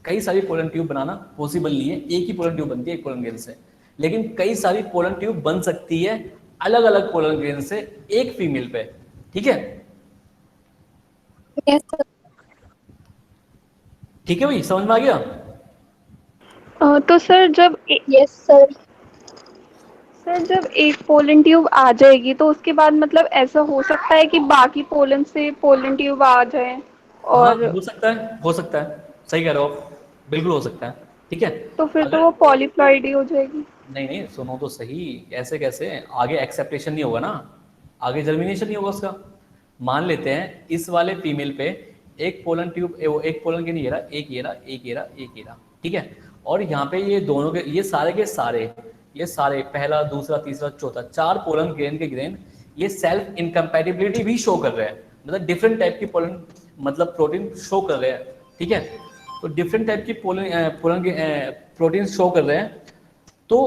कई सारी पोलन ट्यूब बनाना पॉसिबल नहीं है, एक ही पोलन ट्यूब बनती है एक पोलन ग्रेन से, लेकिन कई सारी पोलन ट्यूब बन सकती है अलग अलग पोलन ग्रेन से एक फीमेल पे। ठीक है, Yes, sir. ठीक है भाई, समझ में आ गया? तो सर जब Yes, sir. जब एक पोलन ट्यूब आ जाएगी तो उसके बाद मतलब ऐसा हो सकता है कि बाकी पोलन से पोलन ट्यूब आ जाए? हाँ, और हो सकता है, हो सकता है, सही कह रहे हो आप, बिल्कुल हो सकता है। ठीक है, तो फिर अगर तो वो पॉलीप्लॉइड ही हो जाएगी। नहीं नहीं, सुनो तो सही, ऐसे कैसे? आगे एक्सेप्टेशन नहीं होगा ना, आगे जर्मिनेशन नहीं होगा उसका। मान लेते हैं इस वाले फीमेल पे एक पोलन ट्यूब, एक पोलन के नहीं, ये रहा, एक ये रहा, एक ये रहा, एक ये रहा, ठीक है, और यहाँ पे ये दोनों के, ये सारे के सारे, ये सारे पहला, दूसरा, तीसरा, चौथा, 4 पोलन ग्रेन के ग्रेन ये सेल्फ इनकम्पैटिबिलिटी भी शो कर रहे हैं, मतलब डिफरेंट टाइप की पोलन, मतलब प्रोटीन शो कर रहे हैं। ठीक है, तो डिफरेंट टाइप की पोलन प्रोटीन शो कर रहे हैं। तो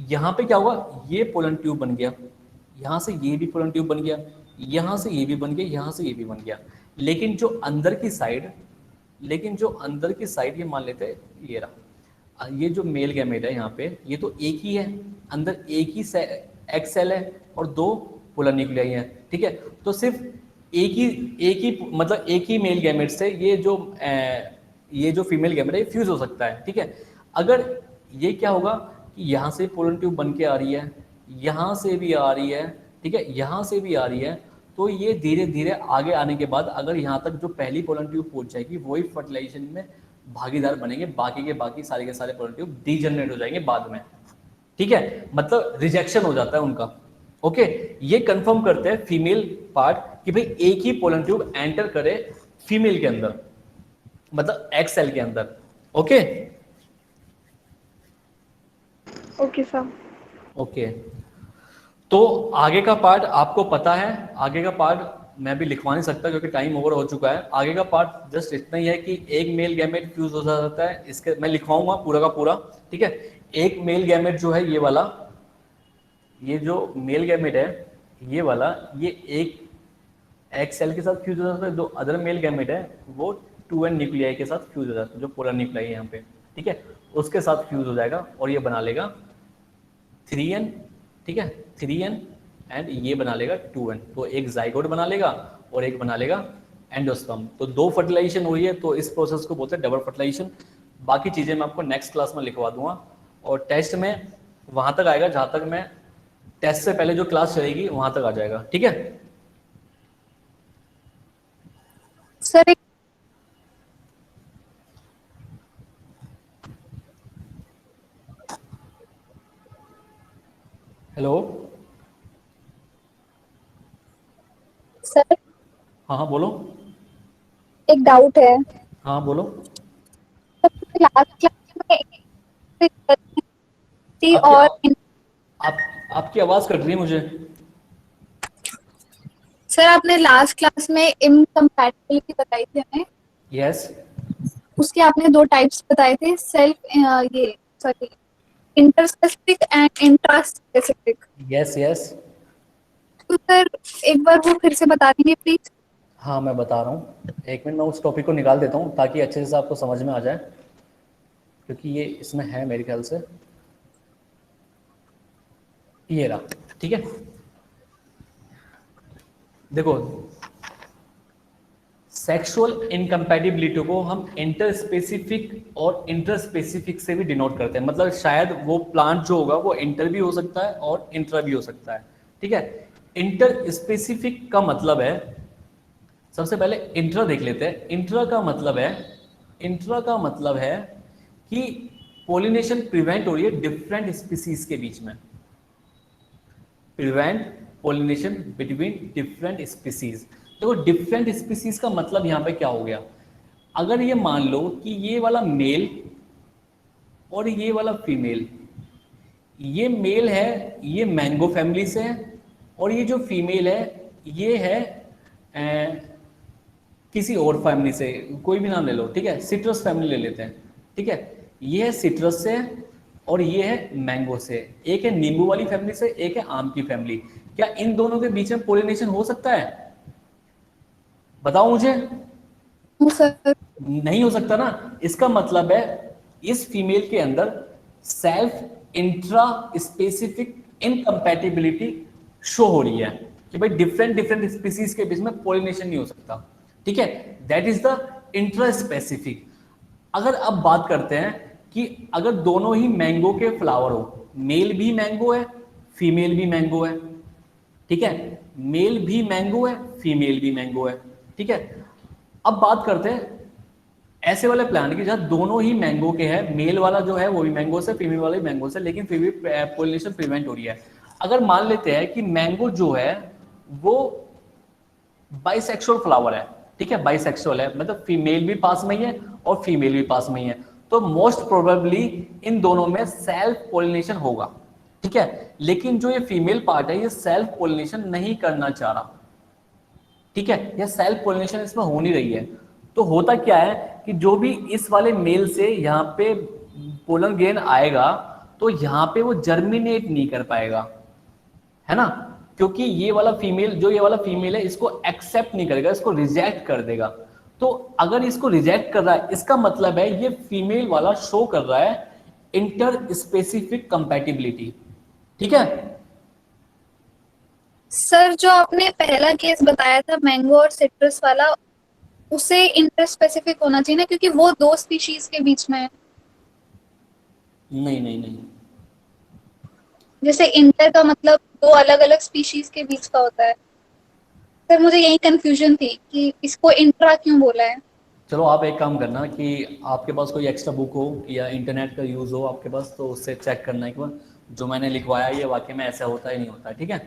यहाँ पे क्या होगा, ये पोलन ट्यूब बन गया, यहाँ से ये भी पोलन ट्यूब बन गया, यहाँ से ये भी बन गया, यहाँ से ये भी बन गया, लेकिन जो अंदर की साइड, ये मान लेते हैं ये रहा, ये जो मेल गैमेट है यहाँ पे, ये तो एक ही है, अंदर एक ही एग सेल है और 2 पोलर न्यूक्लियाई है। ठीक है, तो सिर्फ एक ही मतलब एक ही मेल गैमेट से ये जो फीमेल गैमेट है फ्यूज हो सकता है। ठीक है, अगर ये क्या होगा कि यहाँ से पोलन ट्यूब बन के आ रही है, यहाँ से भी आ रही है, ठीक है, यहाँ से भी आ रही है, तो ये धीरे धीरे आगे आने के बाद अगर यहाँ तक जो पहली पोलन ट्यूब पहुंच जाएगी वही फर्टिलाइजेशन में भागीदार बनेंगे, बाकी के बाकी सारे के सारे पोलन ट्यूब डीजनरेट हो जाएंगे बाद में। ठीक है, मतलब रिजेक्शन हो जाता है उनका। ओके, ये कंफर्म करते हैं फीमेल पार्ट कि भाई एक ही पोलन ट्यूब एंटर करे फीमेल के अंदर, मतलब एक्स सेल के अंदर। Okay okay sir. ओके, तो आगे का पार्ट आपको पता है, आगे का पार्ट मैं भी लिखवा नहीं सकता क्योंकि टाइम ओवर हो चुका है। आगे का पार्ट जस्ट इतना ही है कि एक मेल गैमेट फ्यूज हो जाता है, इसके मैं लिखवाऊंगा पूरा का पूरा। ठीक है, एक मेल गैमेट जो है ये वाला, ये जो मेल गैमेट है ये वाला, ये एक एक्स सेल के साथ फ्यूज हो जाता है, जो अदर मेल गैमेट है वो 2n न्यूक्लियाई के साथ फ्यूज हो जाता है, जो पोलर न्यूक्लियाई है यहाँ पे, ठीक है, उसके साथ फ्यूज हो जाएगा और ये बना लेगा 3n। ठीक है, 3n एंड ये बना लेगा 2n, तो एक जाइगोट बना लेगा और एक बना लेगा एंडोस्पर्म। तो 2 फर्टिलाइजेशन हुई है, तो इस प्रोसेस को बोलते हैं डबल फर्टिलाइजेशन। बाकी चीजें मैं आपको नेक्स्ट क्लास में लिखवा दूंगा, और टेस्ट में वहां तक आएगा जहां तक मैं टेस्ट से पहले जो क्लास चलेगी वहां तक आ जाएगा। ठीक है, सर हेलो, सर हाँ हाँ बोलो, एक डाउट है। हाँ बोलो। लास्ट क्लास में टी आपकी और आप आपकी आवाज कट रही है मुझे। सर आपने लास्ट क्लास में इनकम्पैटिबिलिटी बताई थी हमें, यस उसके आपने 2 टाइप्स बताए थे, ये sorry interspecific and intraspecific. Yes yes. तो सर एक बार वो फिर से बता दीजिए प्लीज। हाँ मैं बता रहा हूँ, एक मिनट मैं उस टॉपिक को निकाल देता हूँ ताकि अच्छे से आपको समझ में आ जाए, क्योंकि ये इसमें है मेरे ख्याल से। ये रहा, ठीक है। देखो, सेक्सुअल इनकम्पैटिबिलिटी को हम इंटर स्पेसिफिक और इंटर स्पेसिफिक से भी डिनोट करते हैं। मतलब शायद वो प्लांट जो होगा वो इंटर भी हो सकता है और इंट्रा भी हो सकता है, ठीक है। इंटर स्पेसिफिक का मतलब है, सबसे पहले इंट्रा देख लेते हैं। इंट्रा का मतलब है कि पोलिनेशन प्रिवेंट हो रही है डिफरेंट स्पीसीज के बीच में, prevent pollination between different species. देखो डिफरेंट स्पीसीज का मतलब यहाँ पे क्या हो गया, अगर ये मान लो कि ये वाला मेल और ये वाला फीमेल, ये मेल है ये मैंगो फैमिली से है, और ये जो फीमेल है ये है किसी और फैमिली से, कोई भी नाम ले लो, ठीक है, सिट्रस फैमिली ले लेते हैं, ठीक है। ये है सिट्रस से और ये है मैंगो से, एक है नींबू वाली फैमिली से, एक है आम की फैमिली। क्या इन दोनों के बीच में पोलिनेशन हो सकता है? बताओ मुझे। सर नहीं हो सकता ना। इसका मतलब है इस फीमेल के अंदर self intra specific incompatibility show हो रही है कि भाई डिफरेंट डिफरेंट स्पीसीज के बीच में पोलिनेशन नहीं हो सकता, ठीक है। That is the intra specific. अगर अब बात करते हैं कि अगर दोनों ही मैंगो के फ्लावर हो, मेल भी मैंगो है फीमेल भी मैंगो है, ठीक है, मेल भी मैंगो है फीमेल भी मैंगो है, ठीक है। अब बात करते हैं ऐसे वाले प्लांट की जहां दोनों ही मैंगो के हैं, मेल वाला जो है वो भी मैंगो से, फीमेल वाला भी मैंगो से, लेकिन फिर भी पोलिनेशन प्रिवेंट हो रही है। अगर मान लेते हैं कि मैंगो जो है वो बाइसेक्सुअल फ्लावर है, ठीक है, बाइसेक्सुअल है, मतलब फीमेल भी पास में ही है और फीमेल भी पास में ही है, तो मोस्ट प्रोबेबली इन दोनों में सेल्फ पोलिनेशन होगा, ठीक है। लेकिन जो ये फीमेल पार्ट है ये सेल्फ पोलिनेशन नहीं करना चाह रहा, ठीक है, ये सेल्फ पोलिनेशन इसमें हो नहीं रही है। तो होता क्या है कि जो भी इस वाले मेल से यहाँ पे पोलन ग्रेन आएगा तो यहाँ पे वो जर्मिनेट नहीं कर पाएगा, है ना, क्योंकि ये वाला फीमेल है इसको एक्सेप्ट नहीं करेगा, इसको रिजेक्ट कर देगा। तो अगर इसको रिजेक्ट कर रहा है इसका मतलब है ये फीमेल वाला शो कर रहा है इंटर स्पेसिफिक कंपैटिबिलिटी, ठीक है। सर जो आपने पहला केस बताया था मैंगो और सिट्रस वाला, उसे इंटर स्पेसिफिक होना चाहिए ना, क्योंकि वो 2 स्पीशीज के बीच में है। नहीं नहीं नहीं, जैसे इंटर का मतलब 2 अलग अलग स्पीशीज के बीच का होता है। सर मुझे यही कंफ्यूजन थी कि इसको इंट्रा क्यों बोला है। चलो आप एक काम करना कि आपके पास कोई एक्स्ट्रा बुक हो या इंटरनेट का यूज हो आपके पास, तो उससे चेक करना एक बार जो मैंने लिखवाया ये वाकई में ऐसा होता है नहीं होता है, ठीक है।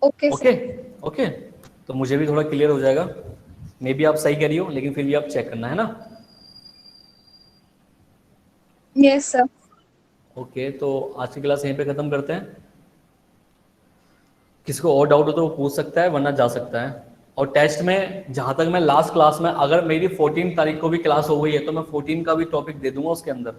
ओके ओके ओके, तो मुझे भी थोड़ा क्लियर हो जाएगा। मे बी आप सही कह रही हो लेकिन फिर भी आप चेक करना, है ना। Yes sir. ओके, तो आज की क्लास यहीं पे खत्म करते हैं। किसको और डाउट हो तो वो पूछ सकता है वरना जा सकता है। और टेस्ट में जहां तक मैं लास्ट क्लास में, अगर मेरी 14 तारीख को भी क्लास हो गई है तो मैं 14 का भी टॉपिक दे दूंगा उसके अंदर।